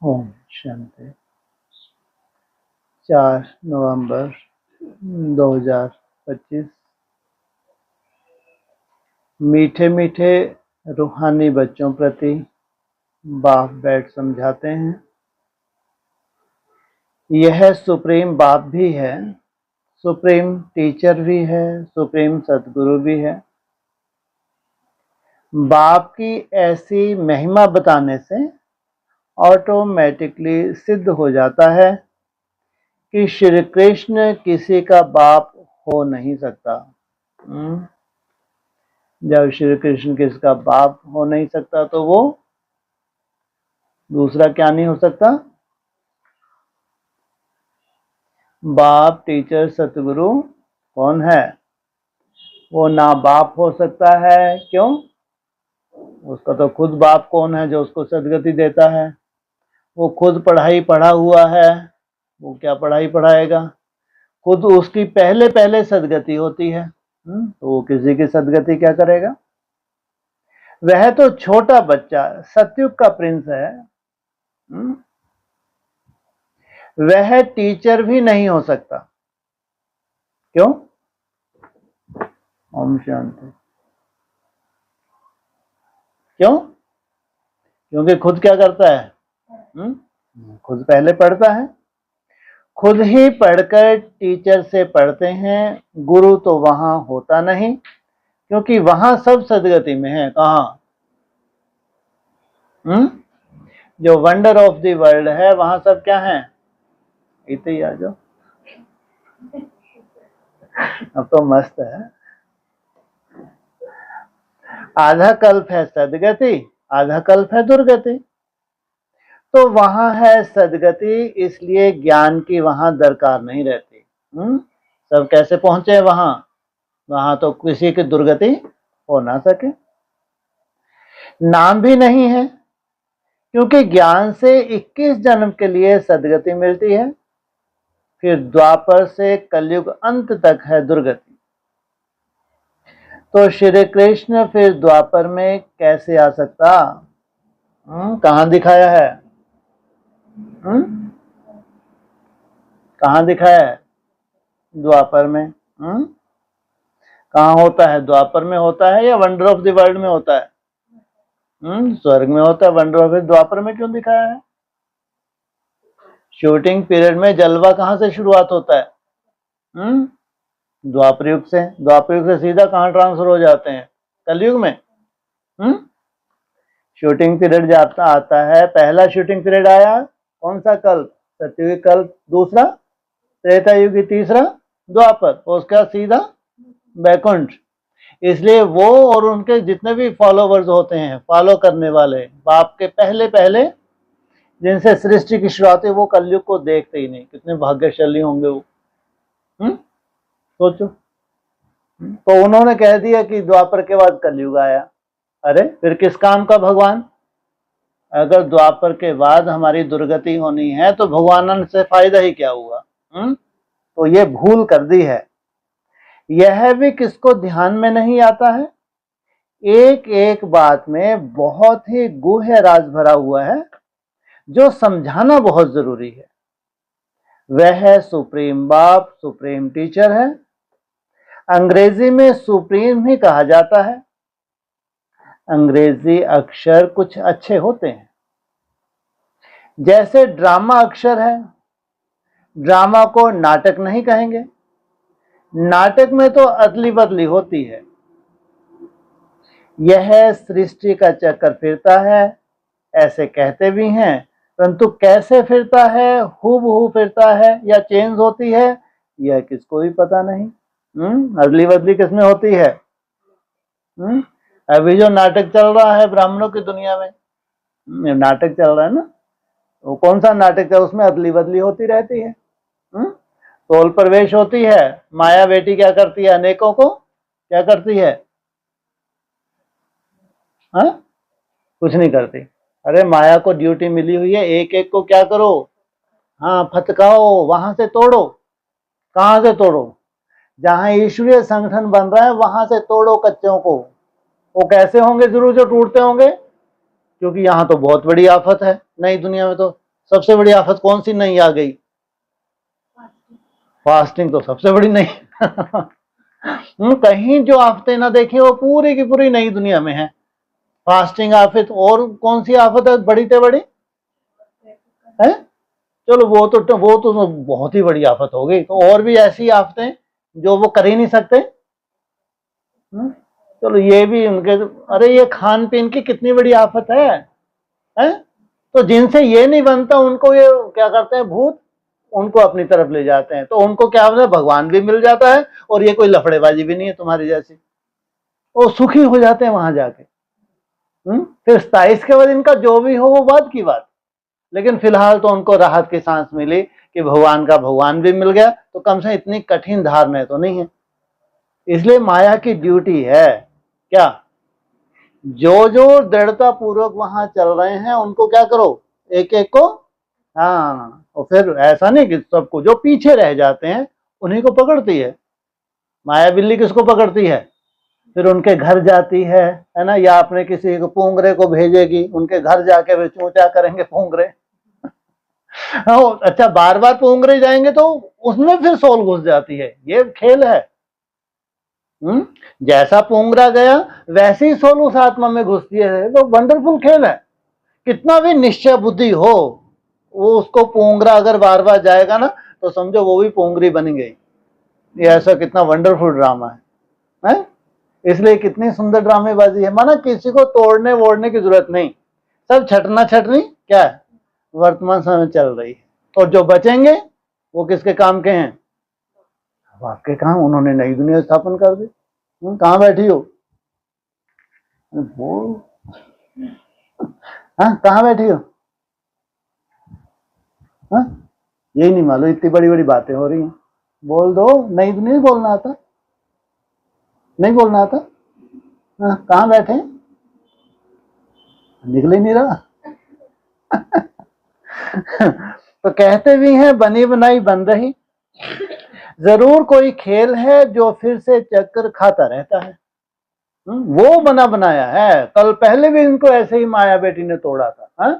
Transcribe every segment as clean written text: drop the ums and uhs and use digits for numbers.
ओम शांति। 4 नवंबर 2025। मीठे मीठे रूहानी बच्चों प्रति बाप बैठ समझाते हैं। यह सुप्रीम बाप भी है, सुप्रीम टीचर भी है, सुप्रीम सदगुरु भी है। बाप की ऐसी महिमा बताने से ऑटोमेटिकली सिद्ध हो जाता है कि श्री कृष्ण किसी का बाप हो नहीं सकता। जब श्री कृष्ण किसका बाप हो नहीं सकता तो वो दूसरा क्या नहीं हो सकता? बाप टीचर सतगुरु कौन है? वो ना बाप हो सकता है। क्यों? उसका तो खुद बाप कौन है जो उसको सदगति देता है? वो खुद पढ़ाई पढ़ा हुआ है, वो क्या पढ़ाई पढ़ाएगा? खुद उसकी पहले पहले सदगति होती है, तो वो किसी की सदगति क्या करेगा? वह तो छोटा बच्चा सतयुग का प्रिंस है, वह टीचर भी नहीं हो सकता। क्यों? ओम शांति। क्यों? क्योंकि खुद क्या करता है? खुद पहले पढ़ता है, खुद ही पढ़कर टीचर से पढ़ते हैं। गुरु तो वहां होता नहीं, क्योंकि वहां सब सदगति में है। कहाँ? जो वंडर ऑफ द वर्ल्ड है वहां सब क्या है? इतने ही आ जाओ, अब तो मस्त है। आधा कल्प है सदगति, आधा कल्प है दुर्गति। तो वहां है सदगति, इसलिए ज्ञान की वहां दरकार नहीं रहती। सब कैसे पहुंचे वहां? वहां तो किसी की दुर्गति हो ना सके। नाम भी नहीं है, क्योंकि ज्ञान से 21 जन्म के लिए सदगति मिलती है, फिर द्वापर से कलयुग अंत तक है दुर्गति। तो श्री कृष्ण फिर द्वापर में कैसे आ सकता? कहां दिखाया है? कहां दिखाया है? द्वापर में। कहां होता है? द्वापर में होता है या वंडर ऑफ द वर्ल्ड में होता है? स्वर्ग में होता है। वंडर ऑफ द्वापर में क्यों दिखाया है? शूटिंग पीरियड में जलवा कहां से शुरुआत होता है? द्वापर युग से। द्वापर युग से सीधा कहां ट्रांसफर हो जाते हैं? कलयुग में। शूटिंग पीरियड जाता आता है, पहला शूटिंग पीरियड आया कौन सा? कल्प, सतयुगी कल्प दूसरा, त्रेता युगी तीसरा, द्वापर, उसका सीधा बैकुंठ। इसलिए वो और उनके जितने भी फॉलोवर्स होते हैं, फॉलो करने वाले, बाप के पहले पहले जिनसे सृष्टि की शुरुआत है, वो कलयुग को देखते ही नहीं। कितने भाग्यशाली होंगे वो। सोचो। तो उन्होंने कह दिया कि द्वापर के बाद कलयुग आया। अरे फिर किस काम का भगवान? अगर द्वापर के बाद हमारी दुर्गति होनी है तो भगवान से फायदा ही क्या हुआ? तो ये भूल कर दी है। यह भी किसको ध्यान में नहीं आता है? एक एक बात में बहुत ही गूढ़ राज भरा हुआ है, जो समझाना बहुत जरूरी है। वह सुप्रीम बाप, सुप्रीम टीचर है। अंग्रेजी में सुप्रीम ही कहा जाता है। अंग्रेजी अक्षर कुछ अच्छे होते हैं, जैसे ड्रामा अक्षर है। ड्रामा को नाटक नहीं कहेंगे, नाटक में तो अदली बदली होती है। यह सृष्टि का चक्कर फिरता है, ऐसे कहते भी हैं, परंतु कैसे फिरता है, हूबहू फिरता है या चेंज होती है, यह किसको भी पता नहीं। अदली बदली किसमें होती है? अभी जो नाटक चल रहा है ब्राह्मणों की दुनिया में, नाटक चल रहा है ना, वो कौन सा नाटक है? उसमें अदली बदली होती रहती है। तोल प्रवेश होती है। माया बेटी क्या करती है? अनेकों को क्या करती है? कुछ नहीं करती। अरे माया को ड्यूटी मिली हुई है, एक एक को क्या करो? फटकाओ, वहां से तोड़ो। कहां से तोड़ो? जहां ईश्वरीय संगठन बन रहा है वहां से तोड़ो कच्चों को। वो कैसे होंगे जरूर जो टूटते होंगे? क्योंकि यहाँ तो बहुत बड़ी आफत है नई दुनिया में। तो सबसे बड़ी आफत कौन सी नहीं आ गई? फास्टिंग तो सबसे बड़ी नहीं। कहीं जो आफतें ना देखें वो पूरी की पूरी नई दुनिया में है। फास्टिंग आफत, और कौन सी आफत है बड़ी से बड़ी है? चलो वो तो बहुत ही बड़ी आफत हो गई, तो और भी ऐसी आफतें जो वो कर ही नहीं सकते। चलो ये भी उनके, अरे ये खान पीन की कितनी बड़ी आफत है? तो जिनसे ये नहीं बनता उनको ये क्या करते हैं भूत, उनको अपनी तरफ ले जाते हैं, तो उनको क्या होता है, भगवान भी मिल जाता है और ये कोई लफड़ेबाजी भी नहीं है तुम्हारी जैसी, वो सुखी हो जाते हैं वहां जाके। फिर 27 के बाद इनका जो भी हो वो बाद की बात, लेकिन फिलहाल तो उनको राहत की सांस मिली कि भगवान का भगवान भी मिल गया, तो कम से इतनी कठिन धारणा तो नहीं है। इसलिए माया की ड्यूटी है क्या, जो जो दृढ़ता पूर्वक वहां चल रहे हैं उनको क्या करो, एक एक को, हाँ, और फिर ऐसा नहीं कि सबको, जो पीछे रह जाते हैं उन्हीं को पकड़ती है माया बिल्ली। किसको पकड़ती है? फिर उनके घर जाती है ना, या अपने किसी को पूंगरे को भेजेगी, उनके घर जाके वे चूचा करेंगे पूंगरे। अच्छा, बार बार पूंगरे जाएंगे तो उसमें फिर सोल घुस जाती है, ये खेल है। जैसा पूंगरा गया वैसी ही सोल उस आत्मा में घुसती है, तो वंडरफुल खेल है। कितना भी निश्चय बुद्धि हो, वो उसको पूंगरा अगर बार बार जाएगा ना तो समझो वो भी पूंगरी बन गई। ये ऐसा कितना वंडरफुल ड्रामा है? इसलिए कितनी सुंदर ड्रामेबाजी है, माना किसी को तोड़ने वोड़ने की जरूरत नहीं, सब छटना छटनी क्या है, वर्तमान समय चल रही है। और जो बचेंगे वो किसके काम के हैं? आपके काम, उन्होंने नई दुनिया स्थापन कर दी। कहाँ बैठी हो? बोल, हाँ कहाँ बैठी हो? हाँ, यही नहीं मालूम, इतनी बड़ी बड़ी बातें हो रही हैं। बोल दो, नई दुनिया बोलना आता, नहीं बोलना आता? हाँ, कहाँ बैठे? निकल ही नहीं रहा। तो कहते भी हैं बनी बनाई बन रही, जरूर कोई खेल है जो फिर से चक्कर खाता रहता है। वो बना बनाया है, कल पहले भी इनको ऐसे ही माया बेटी ने तोड़ा था।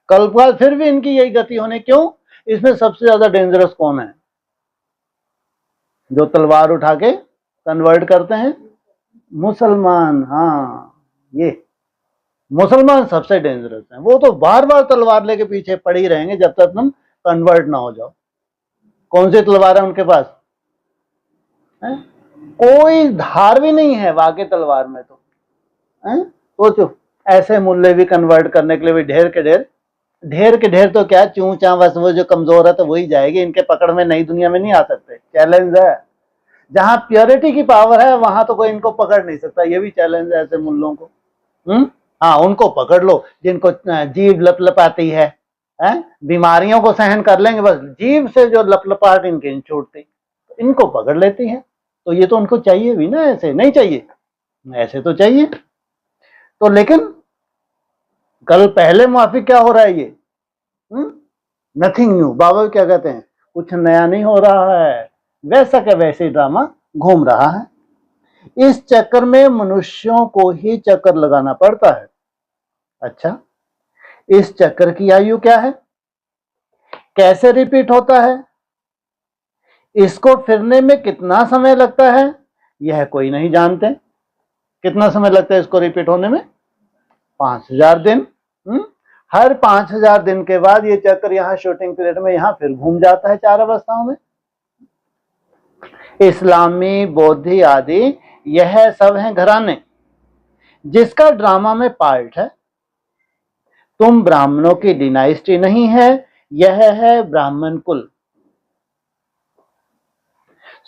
कल बाद फिर भी इनकी यही गति होने, क्यों? इसमें सबसे ज्यादा डेंजरस कौन है? जो तलवार उठा के कन्वर्ट करते हैं, मुसलमान। हाँ, ये मुसलमान सबसे डेंजरस हैं, वो तो बार बार तलवार लेके पीछे पड़े ही रहेंगे जब तक तुम कन्वर्ट ना हो जाओ। कौन सी तलवार है उनके पास? है? कोई धार भी नहीं है वाके तलवार में तो। सोचो, ऐसे मुल्ले भी कन्वर्ट करने के लिए भी ढेर के ढेर, ढेर के ढेर तो क्या, चूं चा बस, वो जो कमजोर है तो वही जाएगी, इनके पकड़ में नई दुनिया में नहीं आ सकते। चैलेंज है, जहां प्योरिटी की पावर है वहां तो कोई इनको पकड़ नहीं सकता, ये भी चैलेंज है ऐसे मुल्लों को। हाँ, उनको पकड़ लो जिनको जीभ लपलपाती है, बीमारियों को सहन कर लेंगे, बस जीभ से जो लपलपाहट इनकी नहीं छूटती, इनको पकड़ लेती है। तो ये तो उनको चाहिए भी ना, ऐसे नहीं चाहिए, ऐसे तो चाहिए। तो लेकिन कल पहले मुआफिक क्या हो रहा है ये? Nothing new. बाबा क्या कहते हैं, कुछ नया नहीं हो रहा है, वैसा का वैसे ही ड्रामा घूम रहा है। इस चक्कर में मनुष्यों को ही चक्कर लगाना पड़ता है। अच्छा, इस चक्कर की आयु क्या है, कैसे रिपीट होता है, इसको फिरने में कितना समय लगता है, यह कोई नहीं जानते। कितना समय लगता है इसको रिपीट होने में? 5000 दिन। हर 5000 दिन के बाद ये चक्कर यहाँ शूटिंग पीरियड में यहाँ फिर घूम जाता है 4 अवस्थाओं में। इस्लामी, बौद्धि आदि यह सब हैं घराने जिसका ड्रामा में पार्ट है। तुम ब्राह्मणों की डिनाइस्टी नहीं है, यह है ब्राह्मण कुल।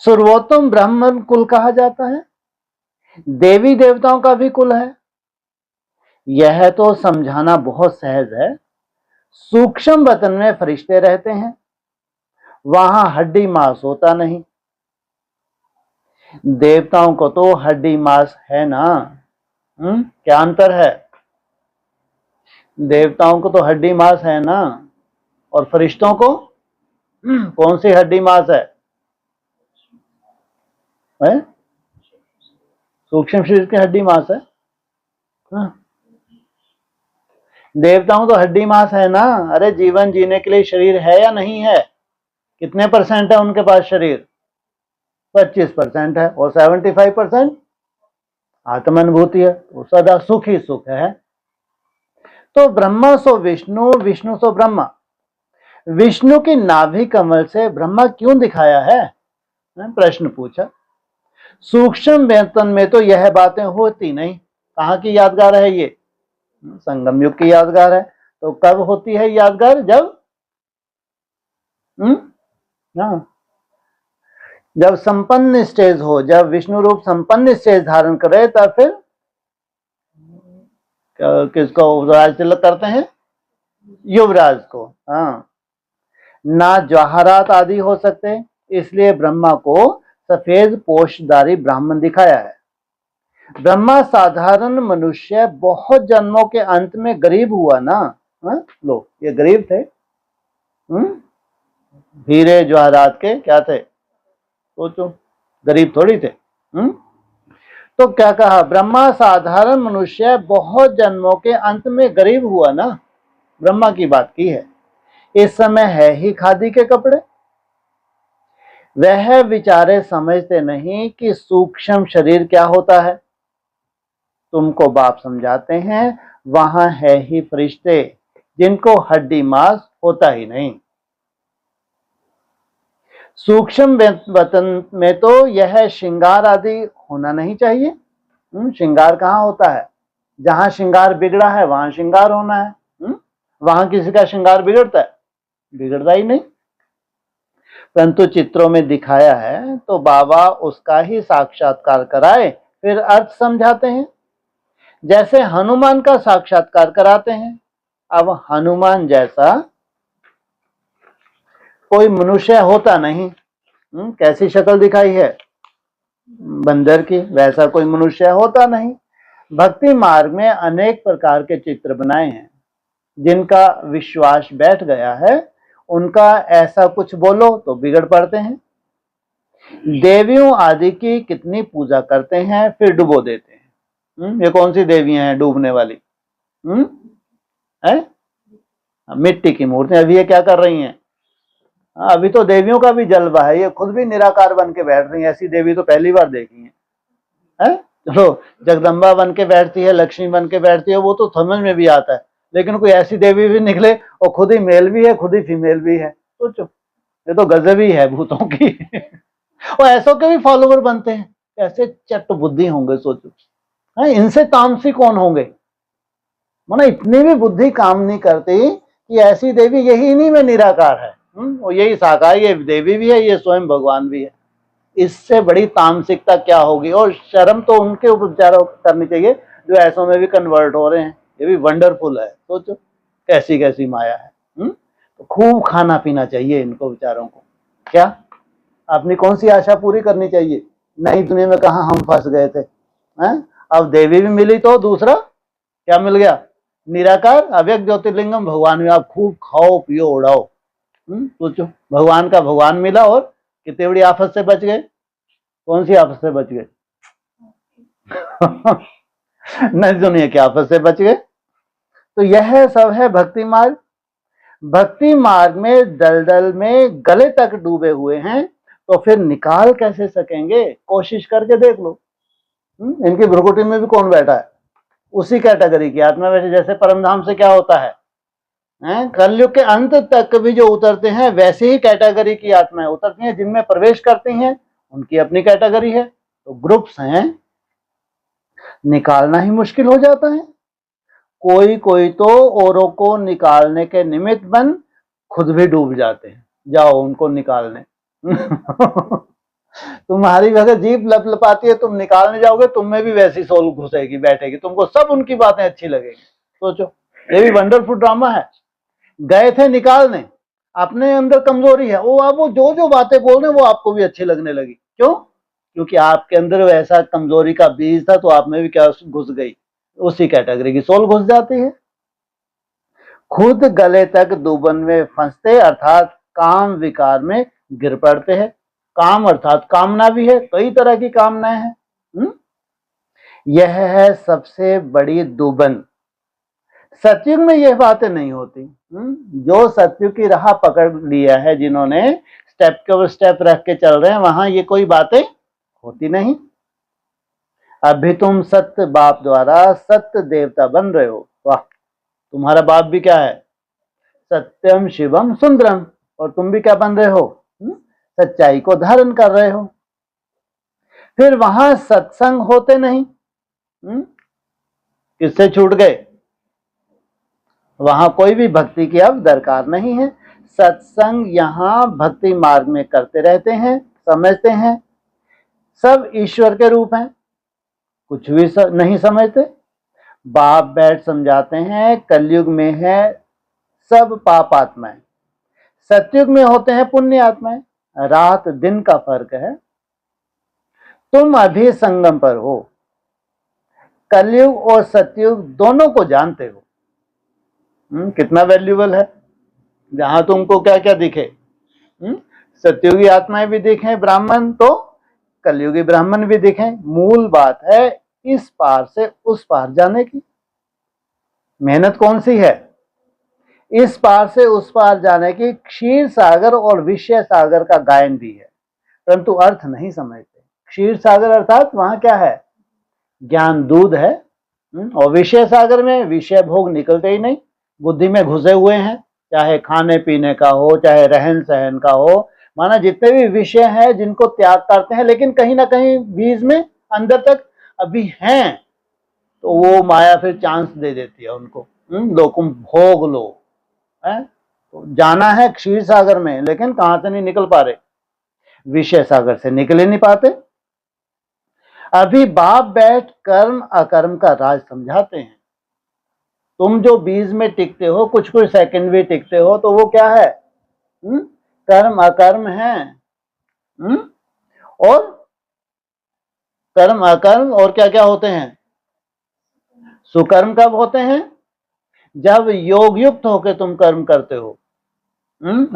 सर्वोत्तम ब्राह्मण कुल कहा जाता है, देवी देवताओं का भी कुल है। यह तो समझाना बहुत सहज है। सूक्ष्म वतन में फरिश्ते रहते हैं, वहां हड्डी मांस होता नहीं। देवताओं को तो हड्डी मांस है ना। क्या अंतर है? देवताओं को तो हड्डी मांस है ना, और फरिश्तों को कौन सी हड्डी मांस है? सूक्ष्म शरीर की हड्डी मांस है। देवताओं तो हड्डी मांस है ना। अरे जीवन जीने के लिए शरीर है या नहीं है? कितने परसेंट है उनके पास शरीर? 25% है, और 75% आत्म अनुभूति है। वो सदा सुख ही सुख है। तो ब्रह्मा सो विष्णु, विष्णु सो ब्रह्मा। विष्णु की नाभि कमल से ब्रह्मा क्यों दिखाया है? प्रश्न पूछा। सूक्ष्म वेतन में तो यह बातें होती नहीं। कहाँ की यादगार है ये? संगम युग की यादगार है। तो कब होती है यादगार? जब हाँ, जब संपन्न स्टेज हो, जब विष्णु रूप संपन्न स्टेज धारण करे, तब फिर किसको राज तिलक करते हैं? युवराज को। हाँ, ना जवाहरात आदि हो सकते, इसलिए ब्रह्मा को सफेद पोषधारी ब्राह्मण दिखाया है। ब्रह्मा साधारण मनुष्य बहुत जन्मों के अंत में गरीब हुआ ना। लो, ये गरीब थे। हीरे जवाहरात के क्या थे? सोचो, गरीब थोड़ी थे। तो क्या कहा? ब्रह्मा साधारण मनुष्य बहुत जन्मों के अंत में गरीब हुआ ना। ब्रह्मा की बात की है। इस समय है ही खादी के कपड़े। वह विचारे समझते नहीं कि सूक्ष्म शरीर क्या होता है। तुमको बाप समझाते हैं, वहां है ही फरिश्ते जिनको हड्डी मांस होता ही नहीं। सूक्ष्म वतन में तो यह श्रृंगार आदि होना नहीं चाहिए। श्रृंगार कहाँ होता है? जहां श्रृंगार बिगड़ा है वहां श्रृंगार होना है। वहां किसी का श्रृंगार बिगड़ता है? बिगड़ता ही नहीं। परंतु चित्रों में दिखाया है तो बाबा उसका ही साक्षात्कार कराए फिर अर्थ समझाते हैं। जैसे हनुमान का साक्षात्कार कराते हैं। अब हनुमान जैसा कोई मनुष्य होता नहीं। कैसी शक्ल दिखाई है? बंदर की। वैसा कोई मनुष्य होता नहीं। भक्ति मार्ग में अनेक प्रकार के चित्र बनाए हैं। जिनका विश्वास बैठ गया है उनका ऐसा कुछ बोलो तो बिगड़ पड़ते हैं। देवियों आदि की कितनी पूजा करते हैं फिर डुबो देते हैं। ये कौन सी देवियां हैं डूबने वाली? है मिट्टी की मूर्ति। अभी ये क्या कर रही हैं? अभी तो देवियों का भी जलवा है, ये खुद भी निराकार बन के बैठ रही है। ऐसी देवी तो पहली बार देखी है? चलो, जगदम्बा बन के बैठती है, लक्ष्मी बन के बैठती है, वो तो समझ में भी आता है। लेकिन कोई ऐसी देवी भी निकले और खुद ही मेल भी है खुद ही फीमेल भी है। सोचो, ये तो गजब ही है भूतों की। और ऐसों के भी फॉलोवर बनते हैं। कैसे चट बुद्धि होंगे सोचो। इनसे तामसी कौन होंगे? माना इतनी भी बुद्धि काम नहीं करती कि ऐसी देवी यही इन्हीं में निराकार है। और यही साकार, ये देवी भी है, ये स्वयं भगवान भी है। इससे बड़ी तामसिकता क्या होगी? और शर्म तो उनके ऊपर विचारों करनी चाहिए जो ऐसों में भी कन्वर्ट हो रहे हैं। ये भी वंडरफुल है। सोचो कैसी कैसी माया है। तो खूब खाना पीना चाहिए इनको विचारों को। क्या अपनी कौन सी आशा पूरी करनी चाहिए? नई दुनिया में कहा हम फंस गए थे। अब देवी भी मिली तो दूसरा क्या मिल गया? निराकार अव्यक्त ज्योतिर्लिंगम भगवान में। आप खूब खाओ पियो उड़ाओ। सोचो, भगवान का भगवान मिला और कितनी बड़ी आफत से बच गए। कौन सी आफत से बच गए? नहीं दुनिया की आफत से बच गए। तो यह सब है भक्ति मार्ग। भक्ति मार्ग में दलदल में गले तक डूबे हुए हैं तो फिर निकाल कैसे सकेंगे? कोशिश करके देख लो। इनकी भ्रुकुटी में भी कौन बैठा है? उसी कैटेगरी की आत्मा। वैसे जैसे परमधाम से क्या होता है? कलयुग के अंत तक भी जो उतरते हैं वैसे ही कैटेगरी की आत्माएं उतरती हैं। जिनमें प्रवेश करती हैं उनकी अपनी कैटेगरी है। तो ग्रुप्स हैं, निकालना ही मुश्किल हो जाता है। कोई कोई तो औरों को निकालने के निमित्त बन खुद भी डूब जाते हैं। जाओ उनको निकालने। तुम्हारी वजह जीभ लपलपाती है, तुम निकालने जाओगे, तुम में भी वैसी सोल घुसेगी बैठेगी, तुमको सब उनकी बातें अच्छी लगेगी। सोचो, ये भी वंडरफुल ड्रामा है। गए थे निकालने, अपने अंदर कमजोरी है, वो आप वो जो जो बातें बोल रहे हैं वो आपको भी अच्छी लगने लगी। क्यों? क्योंकि आपके अंदर वैसा कमजोरी का बीज था तो आप में भी क्या घुस गई, उसी कैटेगरी की सोल घुस जाती है। खुद गले तक दुबन में फंसते अर्थात काम विकार में गिर पड़ते हैं। काम अर्थात कामना भी है, कई तरह की कामनाएं हैं। यह है सबसे बड़ी दुबन। सतयुग में यह बातें नहीं होती। जो सतयुग की राह पकड़ लिया है, जिन्होंने स्टेप के ऊपर स्टेप रख के चल रहे हैं, वहां ये कोई बातें होती नहीं। अभी तुम सत्य बाप द्वारा सत्य देवता बन रहे हो। वाह, तुम्हारा बाप भी क्या है? सत्यम शिवम सुंदरम। और तुम भी क्या बन रहे हो? सच्चाई को धारण कर रहे हो। फिर वहां सत्संग होते नहीं। किससे छूट गए? वहां कोई भी भक्ति की अब दरकार नहीं है। सत्संग यहां भक्ति मार्ग में करते रहते हैं, समझते हैं सब ईश्वर के रूप हैं, कुछ भी नहीं समझते। बाप बैठ समझाते हैं कलयुग में है सब पाप आत्माएं, सतयुग में होते हैं पुण्य आत्माएं। रात दिन का फर्क है। तुम अभी संगम पर हो, कलयुग और सतयुग दोनों को जानते हो। कितना वैल्यूबल है। जहां तुमको क्या क्या दिखे, सतयुगी आत्माएं भी दिखें ब्राह्मण, तो कलयुगी ब्राह्मण भी दिखें। मूल बात है इस पार से उस पार जाने की। मेहनत कौन सी है? इस पार से उस पार जाने की। क्षीर सागर और विषय सागर का गायन भी है, परंतु अर्थ नहीं समझते। क्षीर सागर अर्थात वहां क्या है? ज्ञान दूध है। और विषय सागर में विषय भोग निकलते ही नहीं, बुद्धि में घुसे हुए हैं। चाहे खाने पीने का हो, चाहे रहन सहन का हो, माना जितने भी विषय हैं जिनको त्याग करते हैं, लेकिन कहीं ना कहीं बीज में अंदर तक अभी हैं, तो वो माया फिर चांस दे देती है उनको। लो तुम भोग लो है। तो जाना है क्षीर सागर में, लेकिन कहां से नहीं निकल पा रहे? विषय सागर से निकल ही नहीं पाते। अभी बाप बैठ कर्म अकर्म का राज समझाते हैं। तुम जो बीज में टिकते हो, कुछ कुछ सेकंड भी टिकते हो, तो वो क्या है? कर्म अकर्म है। और कर्म अकर्म और क्या क्या होते हैं? सुकर्म कब होते हैं? जब योग युक्त होकर तुम कर्म करते हो।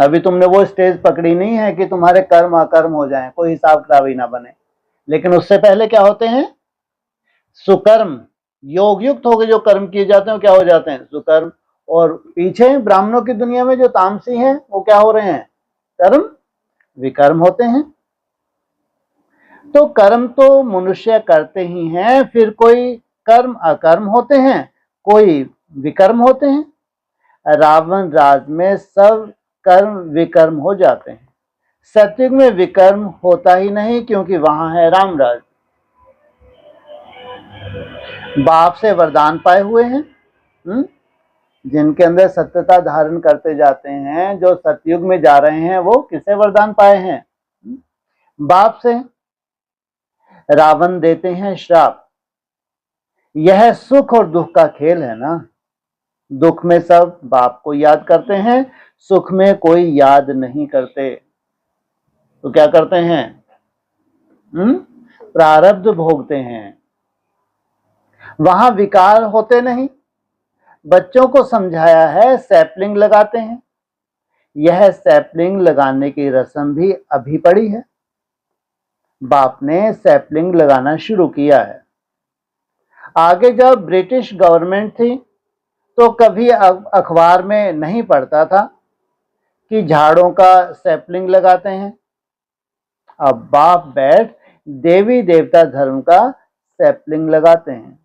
अभी तुमने वो स्टेज पकड़ी नहीं है कि तुम्हारे कर्म अकर्म हो जाएं, कोई हिसाब किताब ही ना बने। लेकिन उससे पहले क्या होते हैं? सुकर्म। योग युक्त होकर जो कर्म किए जाते हैं क्या हो जाते हैं? सुकर्म। और पीछे ब्राह्मणों की दुनिया में जो तामसी हैं, वो क्या हो रहे हैं? कर्म विकर्म होते हैं। तो कर्म तो मनुष्य करते ही हैं, फिर कोई कर्म अकर्म होते हैं, कोई विकर्म होते हैं। रावण राज में सब कर्म विकर्म हो जाते हैं। सतयुग में विकर्म होता ही नहीं, क्योंकि वहां है रामराज। बाप से वरदान पाए हुए हैं, जिनके अंदर सत्यता धारण करते जाते हैं, जो सतयुग में जा रहे हैं, वो किसे वरदान पाए हैं? बाप से। रावण देते हैं श्राप। यह सुख और दुख का खेल है ना। दुख में सब बाप को याद करते हैं, सुख में कोई याद नहीं करते। तो क्या करते हैं? प्रारब्ध भोगते हैं। वहां विकार होते नहीं। बच्चों को समझाया है सैपलिंग लगाते हैं। यह सैपलिंग लगाने की रस्म भी अभी पड़ी है। बाप ने सैपलिंग लगाना शुरू किया है। आगे जब ब्रिटिश गवर्नमेंट थी, तो कभी अखबार में नहीं पढ़ता था कि झाड़ों का सैपलिंग लगाते हैं। अब बाप बैठ देवी देवता धर्म का सैपलिंग लगाते हैं।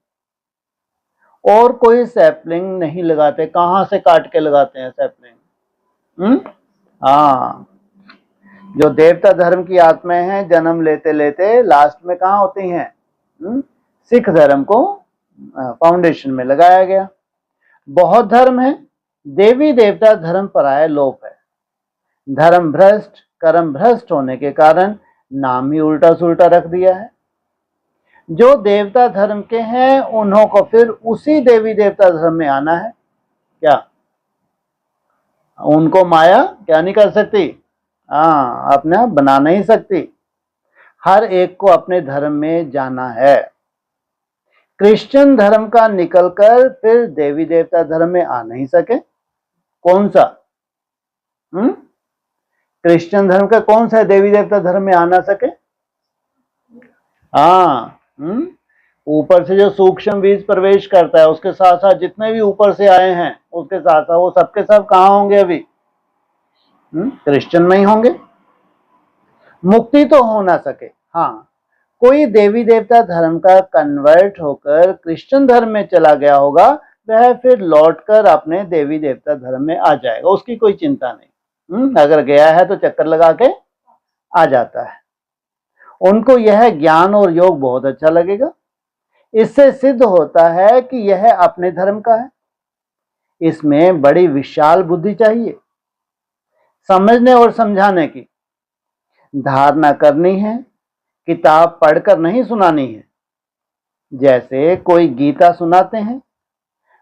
और कोई सैपलिंग नहीं लगाते। कहां से काट के लगाते हैं सैपलिंग? हाँ, जो देवता धर्म की आत्माएं हैं, जन्म लेते लेते लास्ट में कहां होती हैं? सिख धर्म को फाउंडेशन में लगाया गया। बहुत धर्म है, देवी देवता धर्म पराया लोप है। धर्म भ्रष्ट कर्म भ्रष्ट होने के कारण नाम ही उल्टा सुल्टा रख दिया है। जो देवता धर्म के हैं, उन्हों को फिर उसी देवी देवता धर्म में आना है। क्या उनको माया क्या नहीं कर सकती? हाँ, अपने आप बना नहीं सकती। हर एक को अपने धर्म में जाना है। क्रिश्चियन धर्म का निकलकर फिर देवी देवता धर्म में आ नहीं सके। कौन सा? क्रिश्चियन धर्म का कौन सा देवी देवता धर्म में आ ना सके? हाँ, ऊपर से जो सूक्ष्म बीज प्रवेश करता है उसके साथ साथ जितने भी ऊपर से आए हैं उसके साथ साथ वो सबके सब कहाँ होंगे अभी? क्रिश्चियन में ही होंगे। मुक्ति तो हो ना सके, हाँ कोई देवी देवता धर्म का कन्वर्ट होकर क्रिश्चियन धर्म में चला गया होगा, वह फिर लौटकर अपने देवी देवता धर्म में आ जाएगा, उसकी कोई चिंता नहीं। अगर गया है तो चक्कर लगा के आ जाता है। उनको यह ज्ञान और योग बहुत अच्छा लगेगा। इससे सिद्ध होता है कि यह अपने धर्म का है। इसमें बड़ी विशाल बुद्धि चाहिए, समझने और समझाने की। धारणा करनी है, किताब पढ़कर नहीं सुनानी है। जैसे कोई गीता सुनाते हैं,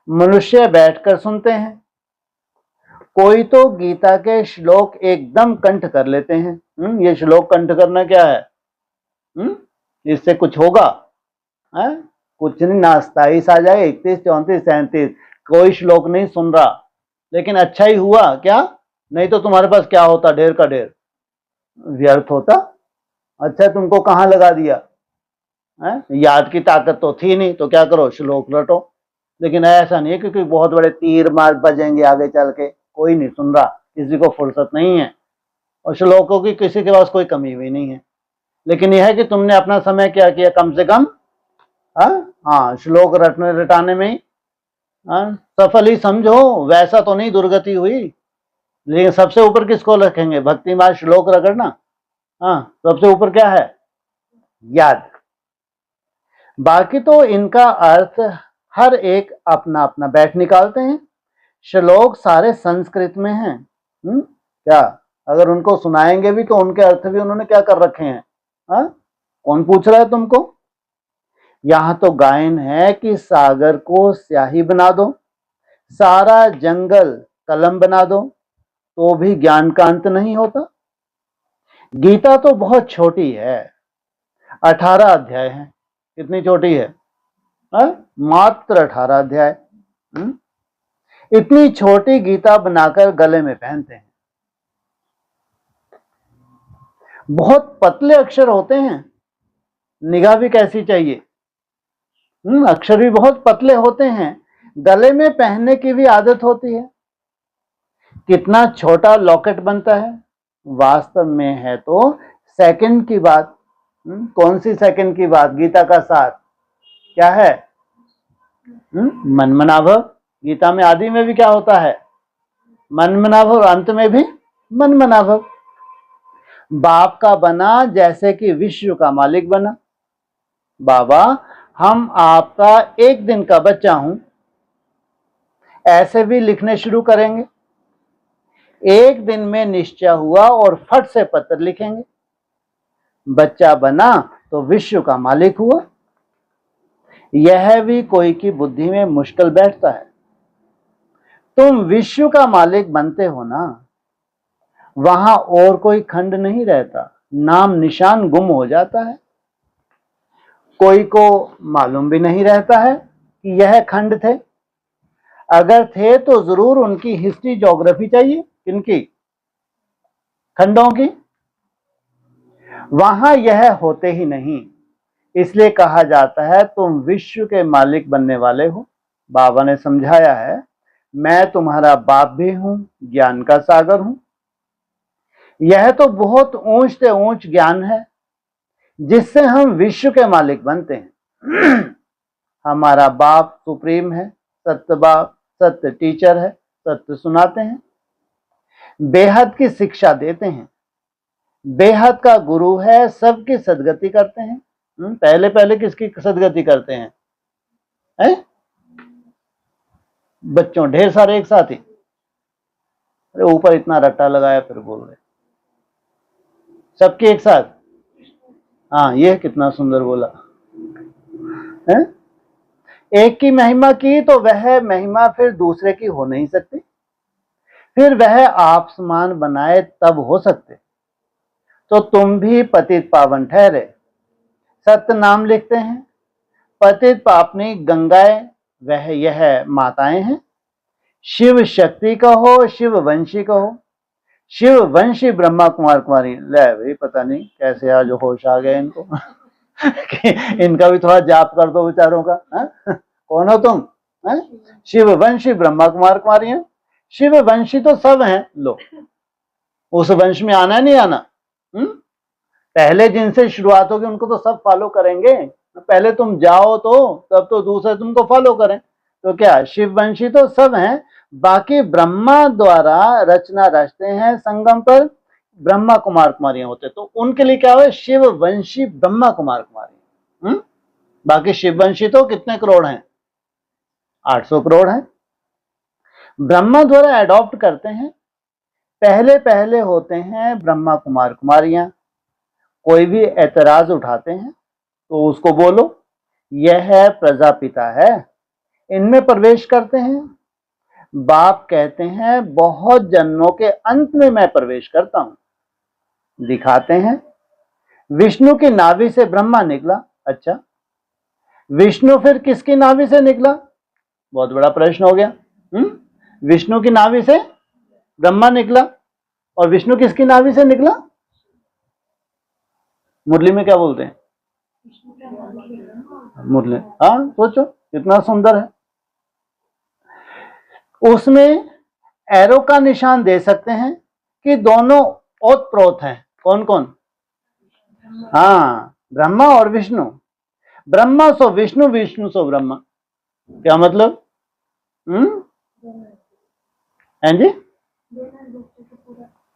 मनुष्य बैठकर सुनते हैं। कोई तो गीता के श्लोक एकदम कंठ कर लेते हैं। ये श्लोक कंठ करना क्या है? इससे कुछ होगा? कुछ नहीं, ना 27 आ जाए, 31, 34, 37, कोई श्लोक नहीं सुन रहा, लेकिन अच्छा ही हुआ क्या? नहीं तो तुम्हारे पास क्या होता? ढेर का ढेर व्यर्थ होता। अच्छा तुमको कहाँ लगा दिया? याद की ताकत तो थी नहीं, तो क्या करो? श्लोक रटो। लेकिन ऐसा नहीं है क्योंकि बहुत बड़े तीर मार बजेंगे आगे चल के, कोई नहीं सुन रहा, किसी को फुर्सत नहीं है, और श्लोकों की किसी के पास कोई कमी भी नहीं है। लेकिन यह है कि तुमने अपना समय क्या किया? कम से कम हाँ श्लोक रटने रटाने में सफल ही समझो। वैसा तो नहीं दुर्गति हुई, लेकिन सबसे ऊपर किसको रखेंगे? भक्ति मार्ग श्लोक रगड़ना। सबसे ऊपर क्या है? याद। बाकी तो इनका अर्थ हर एक अपना अपना बैठ निकालते हैं। श्लोक सारे संस्कृत में हैं। क्या अगर उनको सुनाएंगे भी तो उनके अर्थ भी उन्होंने क्या कर रखे हैं? कौन पूछ रहा है तुमको? यहां तो गायन है कि सागर को स्याही बना दो, सारा जंगल कलम बना दो, तो भी ज्ञान का अंत नहीं होता। गीता तो बहुत छोटी है, 18 अध्याय है। कितनी छोटी है? मात्र 18 अध्याय। इतनी छोटी गीता बनाकर गले में पहनते हैं। बहुत पतले अक्षर होते हैं, निगाह भी कैसी चाहिए? अक्षर भी बहुत पतले होते हैं, गले में पहनने की भी आदत होती है। कितना छोटा लॉकेट बनता है, वास्तव में है तो सेकंड की बात। कौन सी सेकंड की बात? गीता का सार क्या है? मनमनाभव। गीता में आदि में भी क्या होता है? मनमनाभव, अंत में भी मनमनाभव। बाप का बना जैसे कि विश्व का मालिक बना। बाबा हम आपका एक दिन का बच्चा हूं, ऐसे भी लिखने शुरू करेंगे। एक दिन में निश्चय हुआ और फट से पत्र लिखेंगे। बच्चा बना तो विश्व का मालिक हुआ। यह भी कोई की बुद्धि में मुश्किल बैठता है। तुम विश्व का मालिक बनते हो ना, वहां और कोई खंड नहीं रहता, नाम निशान गुम हो जाता है। कोई को मालूम भी नहीं रहता है कि यह खंड थे। अगर थे तो जरूर उनकी हिस्ट्री ज्योग्राफी चाहिए। किनकी? खंडों की। वहां यह होते ही नहीं, इसलिए कहा जाता है तुम विश्व के मालिक बनने वाले हो। बाबा ने समझाया है, मैं तुम्हारा बाप भी हूं, ज्ञान का सागर हूं। यह तो बहुत ऊंच से ऊंच ज्ञान है जिससे हम विश्व के मालिक बनते हैं। हमारा बाप सुप्रीम है, सत्य बाप, सत्य टीचर है, सत्य सुनाते हैं, बेहद की शिक्षा देते हैं, बेहद का गुरु है, सबकी सदगति करते हैं। पहले पहले किसकी सदगति करते हैं? बच्चों ढेर सारे एक साथ ही। अरे ऊपर इतना रट्टा लगाया फिर बोल रहे सबके एक साथ। हाँ ये कितना सुंदर बोला है? एक की महिमा की तो वह महिमा फिर दूसरे की हो नहीं सकती, फिर वह आप समान बनाए तब हो सकते। तो तुम भी पतित पावन ठहरे, सत्य नाम लिखते हैं। पतित पापनी गंगाएं वह यह माताएं हैं। शिव शक्ति कहो, शिव वंशी कहो, शिव वंशी ब्रह्मा कुमार कुमारी। ले भाई पता नहीं कैसे आज होश आ गए इनको। कि इनका भी थोड़ा जाप कर दो बेचारों का। कौन हो तुम? शिववंशी ब्रह्मा कुमार कुमारियां। शिववंशी तो सब हैं, लो उस वंश में आना नहीं आना? पहले जिनसे शुरुआत होगी उनको तो सब फॉलो करेंगे, पहले तुम जाओ तो तब तो दूसरे तुमको फॉलो करें। तो क्या शिववंशी तो सब हैं, बाकी ब्रह्मा द्वारा रचना रचते हैं संगम पर ब्रह्मा कुमार कुमारियां होते, तो उनके लिए क्या हुआ? शिववंशी ब्रह्मा कुमार कुमारियां। बाकी शिववंशी तो कितने करोड़ हैं? 800 करोड़ हैं। ब्रह्मा द्वारा एडॉप्ट करते हैं, पहले पहले होते हैं ब्रह्मा कुमार कुमारियां। कोई भी ऐतराज उठाते हैं तो उसको बोलो यह प्रजापिता है, इनमें प्रवेश करते हैं। बाप कहते हैं बहुत जन्मों के अंत में मैं प्रवेश करता हूं, दिखाते हैं विष्णु की नाभि से ब्रह्मा निकला। अच्छा, विष्णु फिर किसकी नाभि से निकला? बहुत बड़ा प्रश्न हो गया। विष्णु की नाभि से ब्रह्मा निकला, और विष्णु किसकी नाभि से निकला? मुरली में क्या बोलते हैं? मुरली, हाँ सोचो कितना सुंदर है। उसमें एरो का निशान दे सकते हैं कि दोनों ओतप्रोत हैं। कौन कौन? हाँ, ब्रह्मा और विष्णु। ब्रह्मा सो विष्णु, विष्णु सो ब्रह्मा। क्या मतलब? हैं जी?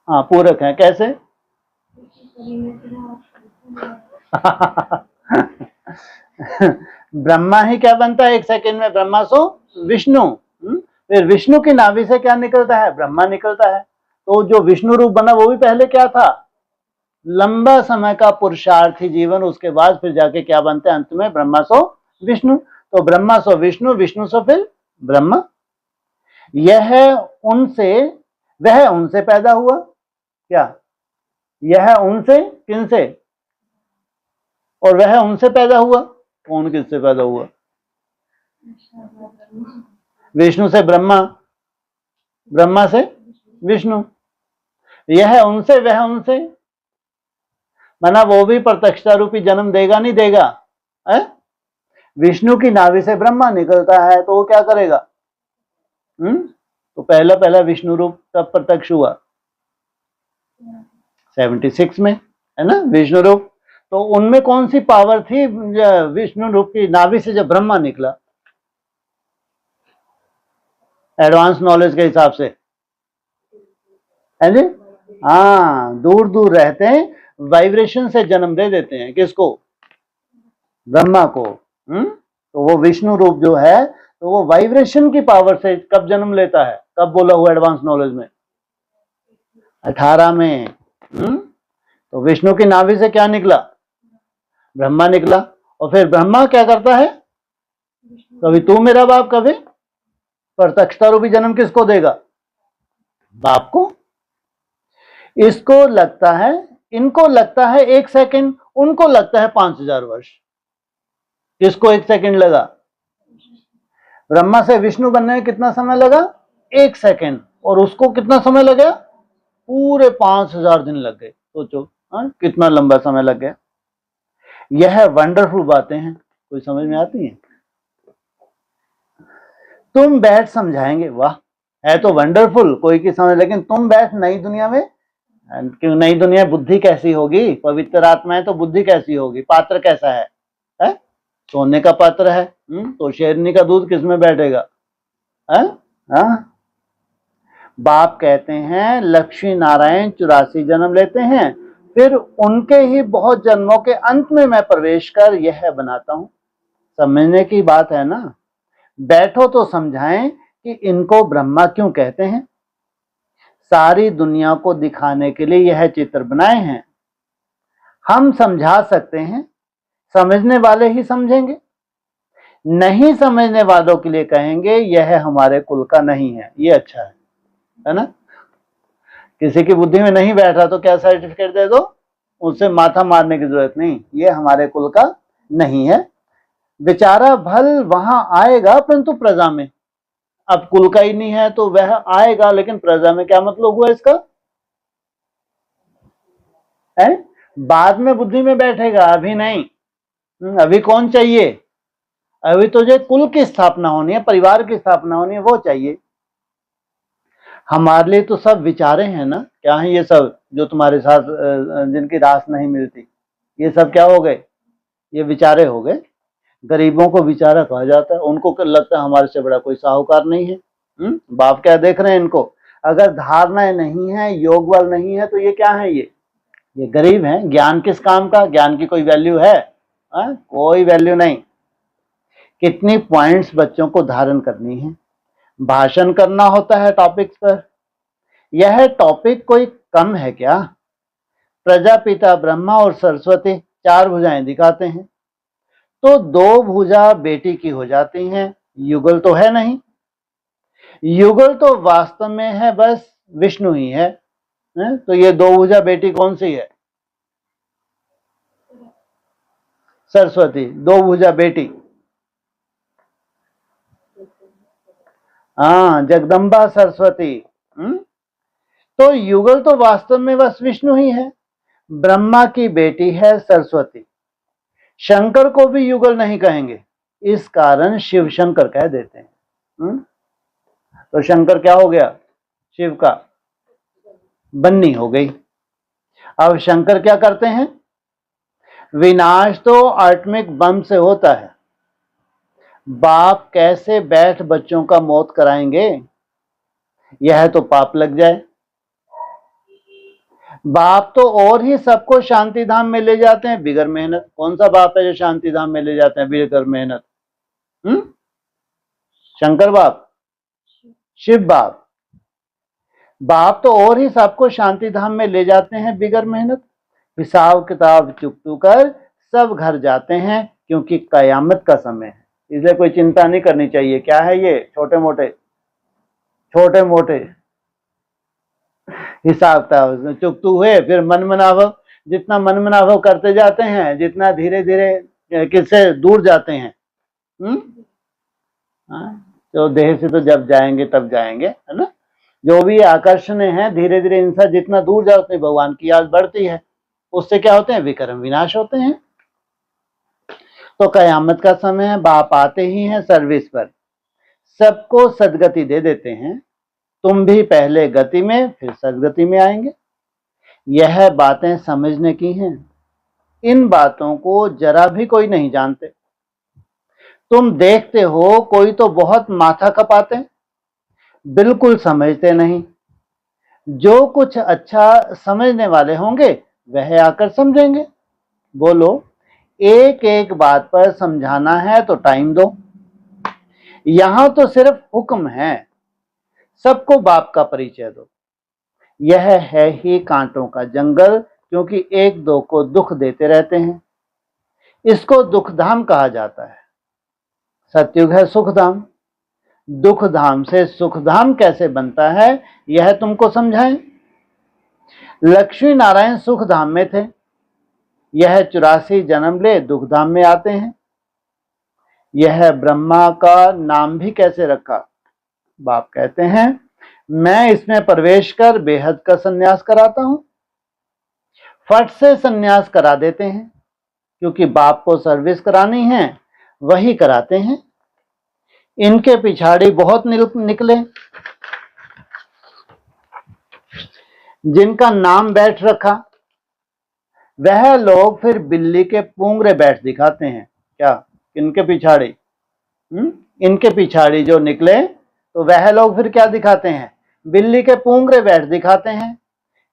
हाँ, पूरक है। कैसे? ब्रह्मा ही क्या बनता है एक सेकंड में? ब्रह्मा सो विष्णु। फिर विष्णु की नाभि से क्या निकलता है? ब्रह्मा निकलता है। तो जो विष्णु रूप बना वो भी पहले क्या था? लंबा समय का पुरुषार्थी जीवन, उसके बाद फिर जाके क्या बनते हैं? अंत में ब्रह्मा सो विष्णु। तो ब्रह्मा सो विष्णु, विष्णु सो फिर ब्रह्मा। यह उनसे, वह उनसे पैदा हुआ। क्या? यह उनसे, किनसे? और वह उनसे पैदा हुआ। कौन किससे पैदा हुआ? विष्णु से ब्रह्मा, ब्रह्मा से विष्णु। यह उनसे, वह उनसे, माना वो भी प्रत्यक्षता रूपी जन्म देगा नहीं देगा? विष्णु की नाभि से ब्रह्मा निकलता है तो वो क्या करेगा? तो पहला पहला विष्णु रूप तब प्रत्यक्ष हुआ 76 में, है ना, विष्णु रूप। तो उनमें कौन सी पावर थी विष्णु रूप की नाभि से जब ब्रह्मा निकला? एडवांस नॉलेज के हिसाब से, है जी? हाँ, दूर दूर रहते हैं, वाइब्रेशन से जन्म दे देते हैं। किसको? ब्रह्मा को। तो वो विष्णु रूप जो है, तो वो वाइब्रेशन की पावर से कब जन्म लेता है? कब बोला हुआ एडवांस नॉलेज में? 18 में। तो विष्णु की नाभि से क्या निकला? ब्रह्मा निकला। और फिर ब्रह्मा क्या करता है? कभी तू मेरा बाप, कभी प्रत्यक्षता रूपी जन्म किसको देगा? बाप को। इसको लगता है, इनको लगता है 1 सेकंड, उनको लगता है 5000 वर्ष। किसको 1 सेकंड लगा? ब्रह्मा से विष्णु बनने में कितना समय लगा? 1 सेकंड। और उसको कितना समय लगा? पूरे 5000 दिन लग गए। सोचो कितना लंबा समय लग गया। यह वंडरफुल बातें हैं, कोई समझ में आती हैं? तुम बैठ समझाएंगे, वाह है तो वंडरफुल, कोई की समझ, लेकिन तुम बैठ नई दुनिया में, क्यों नई दुनिया? बुद्धि कैसी होगी? पवित्र आत्मा है तो बुद्धि कैसी होगी? पात्र कैसा है? सोने का पात्र है। तो शेरनी का दूध किसमें बैठेगा? बाप कहते हैं लक्ष्मी नारायण 84 जन्म लेते हैं, फिर उनके ही बहुत जन्मों के अंत में मैं प्रवेश कर यह बनाता हूं। समझने की बात है ना। बैठो तो समझाएं कि इनको ब्रह्मा क्यों कहते हैं। सारी दुनिया को दिखाने के लिए यह चित्र बनाए हैं। हम समझा सकते हैं, समझने वाले ही समझेंगे, नहीं समझने वालों के लिए कहेंगे यह हमारे कुल का नहीं है। ये अच्छा है ना? किसी की बुद्धि में नहीं बैठ रहा तो क्या सर्टिफिकेट दे दो, उससे माथा मारने की जरूरत नहीं, ये हमारे कुल का नहीं है। बेचारा भल वहां आएगा परंतु प्रजा में। अब कुल का ही नहीं है तो वह आएगा, लेकिन प्रजा में क्या मतलब हुआ इसका? है बाद में बुद्धि में बैठेगा, अभी नहीं। अभी कौन चाहिए? अभी तुझे कुल की स्थापना होनी है, परिवार की स्थापना होनी है, वो चाहिए। हमारे लिए तो सब विचारे हैं ना, क्या है ये सब जो तुम्हारे साथ जिनकी रास नहीं मिलती, ये सब क्या हो गए? ये विचारे हो गए। गरीबों को विचारा कहा जाता है, उनको लगता है हमारे से बड़ा कोई साहूकार नहीं है। बाप क्या देख रहे हैं इनको? अगर धारणाएं नहीं है, योग बल नहीं है, तो ये क्या है? ये गरीब हैं। ज्ञान किस काम का? ज्ञान की कोई वैल्यू है? कोई वैल्यू नहीं। कितनी पॉइंट्स बच्चों को धारण करनी है, भाषण करना होता है टॉपिक्स पर। यह टॉपिक कोई कम है क्या? प्रजापिता ब्रह्मा और सरस्वती 4 भुजाएं दिखाते हैं, तो 2 भुजा बेटी की हो जाती हैं। युगल तो है नहीं। युगल तो वास्तव में है बस विष्णु ही है। तो ये 2 भुजा बेटी कौन सी है? सरस्वती। 2 भुजा बेटी, हाँ, जगदम्बा सरस्वती। तो युगल तो वास्तव में बस विष्णु ही है। ब्रह्मा की बेटी है सरस्वती। शंकर को भी युगल नहीं कहेंगे, इस कारण शिव शंकर कह देते हैं। तो शंकर क्या हो गया? शिव का बन्नी हो गई। अब शंकर क्या करते हैं? विनाश तो एटॉमिक बम से होता है। बाप कैसे बैठ बच्चों का मौत कराएंगे? यह तो पाप लग जाए। बाप तो और ही सबको शांति धाम में ले जाते हैं बिगर मेहनत। कौन सा बाप है जो शांति धाम में ले जाते हैं बिगर मेहनत? शंकर बाप, शिव बाप। बाप तो और ही सबको शांति धाम में ले जाते हैं बिगर मेहनत। हिसाब किताब चुकतू कर सब घर जाते हैं, क्योंकि कयामत का समय है, इसलिए कोई चिंता नहीं करनी चाहिए। क्या है ये? छोटे मोटे हिसाब किताब चुकतू हुए, फिर मन मनाभव। जितना मन मनाभव करते जाते हैं, जितना धीरे धीरे किससे दूर जाते हैं। तो देह से तो जब जाएंगे तब जाएंगे, है ना। जो भी आकर्षण है, धीरे धीरे इंसान जितना दूर जाते हैं, भगवान की याद बढ़ती है, उससे क्या होते हैं? विक्रम विनाश होते हैं। तो कयामत का समय है, बाप आते ही हैं सर्विस पर, सबको सदगति दे देते हैं। तुम भी पहले गति में फिर सदगति में आएंगे। यह बातें समझने की हैं। इन बातों को जरा भी कोई नहीं जानते। तुम देखते हो कोई तो बहुत माथा खपाते, बिल्कुल समझते नहीं। जो कुछ अच्छा समझने वाले होंगे वह आकर समझेंगे। बोलो, एक एक बात पर समझाना है तो टाइम दो। यहां तो सिर्फ हुक्म है, सबको बाप का परिचय दो। यह है ही कांटों का जंगल, क्योंकि एक दो को दुख देते रहते हैं। इसको दुखधाम कहा जाता है। सतयुग है सुखधाम। दुखधाम से सुखधाम कैसे बनता है, यह तुमको समझाएं। लक्ष्मी नारायण सुखधाम में थे, यह 84 जन्म ले दुखधाम में आते हैं। यह ब्रह्मा का नाम भी कैसे रखा? बाप कहते हैं, मैं इसमें प्रवेश कर बेहद का सन्यास कराता हूं। फट से सन्यास करा देते हैं, क्योंकि बाप को सर्विस करानी है, वही कराते हैं। इनके पिछाड़ी बहुत निकले, जिनका नाम बैठ रखा, वह लोग फिर बिल्ली के पूंगरे बैठ दिखाते हैं। क्या? इनके पिछाड़ी इनके पिछाड़ी जो निकले, तो वह लोग फिर क्या दिखाते हैं? बिल्ली के पूंगरे बैठ दिखाते हैं।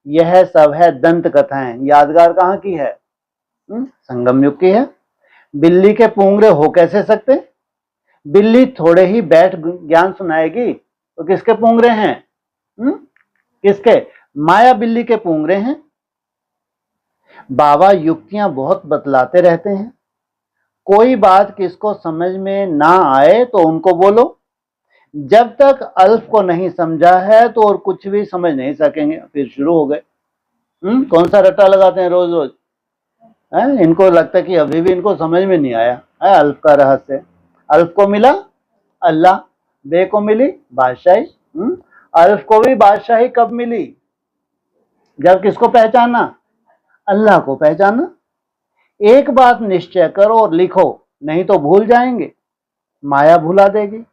यह सब है दंत कथाएं। यादगार कहाँ की है? संगम युग की है। बिल्ली के पूंगरे हो कैसे सकते? बिल्ली थोड़े ही बैठ ज्ञान सुनाएगी, तो किसके पूंगरे हैं? किसके? माया बिल्ली के पूंगरे हैं। बाबा युक्तियां बहुत बतलाते रहते हैं। कोई बात किसको समझ में ना आए तो उनको बोलो। जब तक अल्फ को नहीं समझा है तो और कुछ भी समझ नहीं सकेंगे। फिर शुरू हो गए। कौन सा रट्टा लगाते हैं रोज रोज? इनको लगता है कि अभी भी इनको समझ में नहीं आया है अल्फ का रहस्य। अल्फ को मिला अल्लाह, बे को मिली बादशाही। अल्फ को भी बादशाही कब मिली? जब किसको पहचाना? अल्लाह को पहचाना। एक बात निश्चय करो और लिखो, नहीं तो भूल जाएंगे, माया भुला देगी।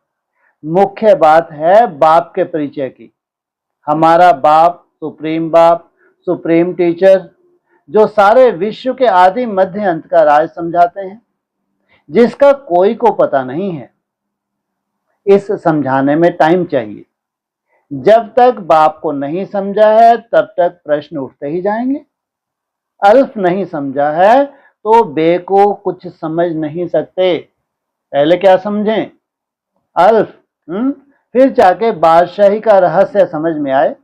मुख्य बात है बाप के परिचय की। हमारा बाप, सुप्रीम टीचर, जो सारे विश्व के आदि मध्य अंत का राज समझाते हैं, जिसका कोई को पता नहीं है। इस समझाने में टाइम चाहिए। जब तक बाप को नहीं समझा है तब तक प्रश्न उठते ही जाएंगे। अल्फ नहीं समझा है तो बे को कुछ समझ नहीं सकते। पहले क्या समझें? अल्फ, फिर जाके बादशाही का रहस्य समझ में आए।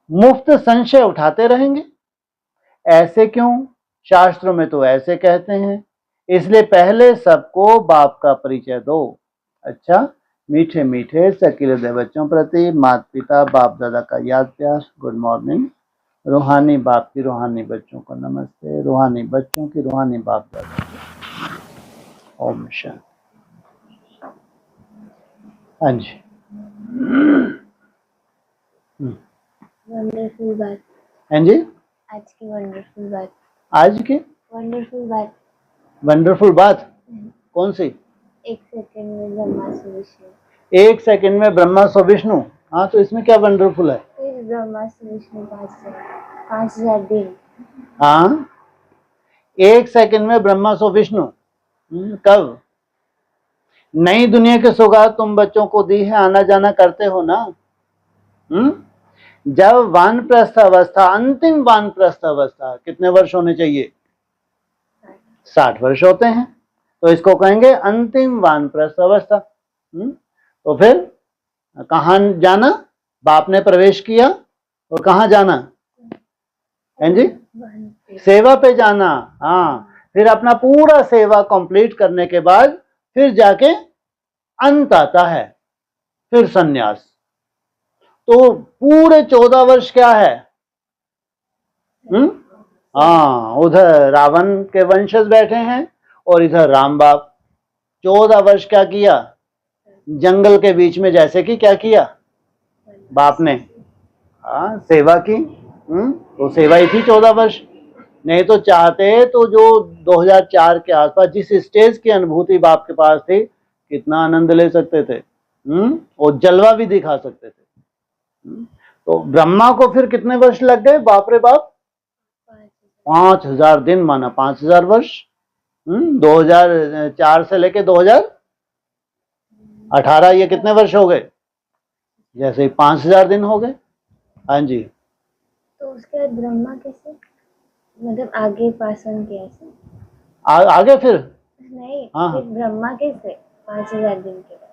मुफ्त संशय उठाते रहेंगे, ऐसे क्यों, शास्त्रों में तो ऐसे कहते हैं, इसलिए पहले सबको बाप का परिचय दो। अच्छा, मीठे मीठे सकीले बच्चों प्रति माता पिता बाप दादा का याद प्यार, गुड मॉर्निंग। रूहानी बाप की रूहानी बच्चों को नमस्ते, रूहानी बच्चों की रूहानी बाप दादा। ओम शांति। हाँ जी। वंडरफुल बात। हाँ जी, आज की वंडरफुल बात। आज की वंडरफुल बात। वंडरफुल बात कौन सी? 1 सेकंड में ब्रह्मा से विष्णु। 1 सेकंड में ब्रह्मा से विष्णु। हाँ, तो इसमें क्या वंडरफुल है? फिर ब्रह्मा से विष्णु 5000 दिन। हाँ, 1 सेकंड में ब्रह्मा से विष्णु। कब? नई दुनिया की सौगात तुम बच्चों को दी है, आना जाना करते हो ना। जब वानप्रस्थ अवस्था, अंतिम वानप्रस्थ अवस्था कितने वर्ष होने चाहिए? 60 वर्ष होते हैं, तो इसको कहेंगे अंतिम वानप्रस्थ अवस्था। तो फिर कहाँ जाना? बाप ने प्रवेश किया और कहाँ जाना है जी? सेवा पे जाना। हाँ, फिर अपना पूरा सेवा कंप्लीट करने के बाद फिर जाके अंत आता है, फिर सन्यास। तो पूरे 14 वर्ष क्या है? हाँ, उधर रावण के वंशज बैठे हैं और इधर राम बाप। 14 वर्ष क्या किया? जंगल के बीच में जैसे कि क्या किया बाप ने? हाँ, सेवा की। तो सेवा ही थी 14 वर्ष। नहीं तो चाहते तो जो 2004 के आसपास जिस स्टेज की अनुभूति बाप के पास थी, कितना आनंद ले सकते थे, और जलवा भी दिखा सकते थे। तो ब्रह्मा को फिर कितने वर्ष लग गए? बाप रे बाप, 5000 दिन, माना 5000 वर्ष। 2004 से लेके 2018, ये कितने वर्ष हो गए? जैसे ही 5000 दिन हो गए। हाँ जी। तो उसके बाद ब्रह्मा कैसे, मतलब आगे पास ऑन कैसे? आगे फिर नहीं। हाँ, फिर ब्रह्मा कैसे 5000 दिन के बाद?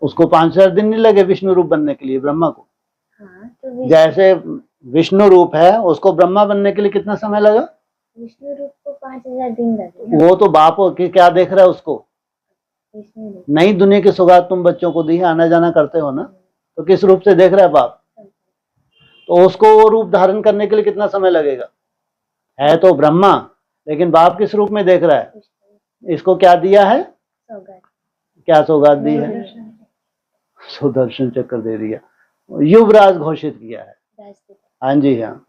उसको 5000 दिन नहीं लगे विष्णु रूप बनने के लिए ब्रह्मा को। हाँ, तो जैसे विष्णु रूप है, उसको ब्रह्मा बनने के लिए कितना समय लगा? विष्णु रूप को 5000 दिन लगे। वो तो बाप की क्या देख रहा है उसको? विष्णु रूप। नई दुनिया की सौगात तुम बच्चों को दी है, आना जाना करते हो ना, तो किस रूप से देख रहा है बाप? तो उसको वो रूप धारण करने के लिए कितना समय लगेगा? है तो ब्रह्मा, लेकिन बाप किस रूप में देख रहा है? इसको क्या दिया है? सौगात। क्या सौगात दी है? सुदर्शन चक्र दे दिया, युवराज घोषित किया है। हाँ जी, हाँ।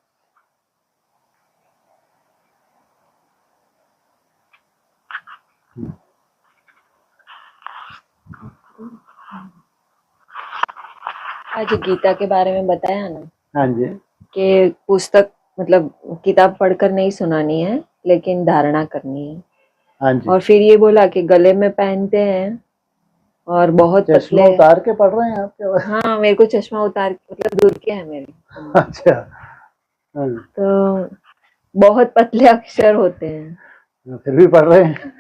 आज गीता के बारे में बताया ना। हाँ जी, कि पुस्तक मतलब किताब पढ़कर नहीं सुनानी है, लेकिन धारणा करनी है। हाँ जी। और फिर ये बोला कि गले में पहनते हैं और बहुत चश्मा पतले। उतार के पढ़ रहे हैं आप क्या? हाँ, मेरे को चश्मा उतार मतलब दूर के है मेरे। अच्छा। हाँ। तो बहुत पतले अक्षर होते हैं, फिर भी पढ़ रहे हैं।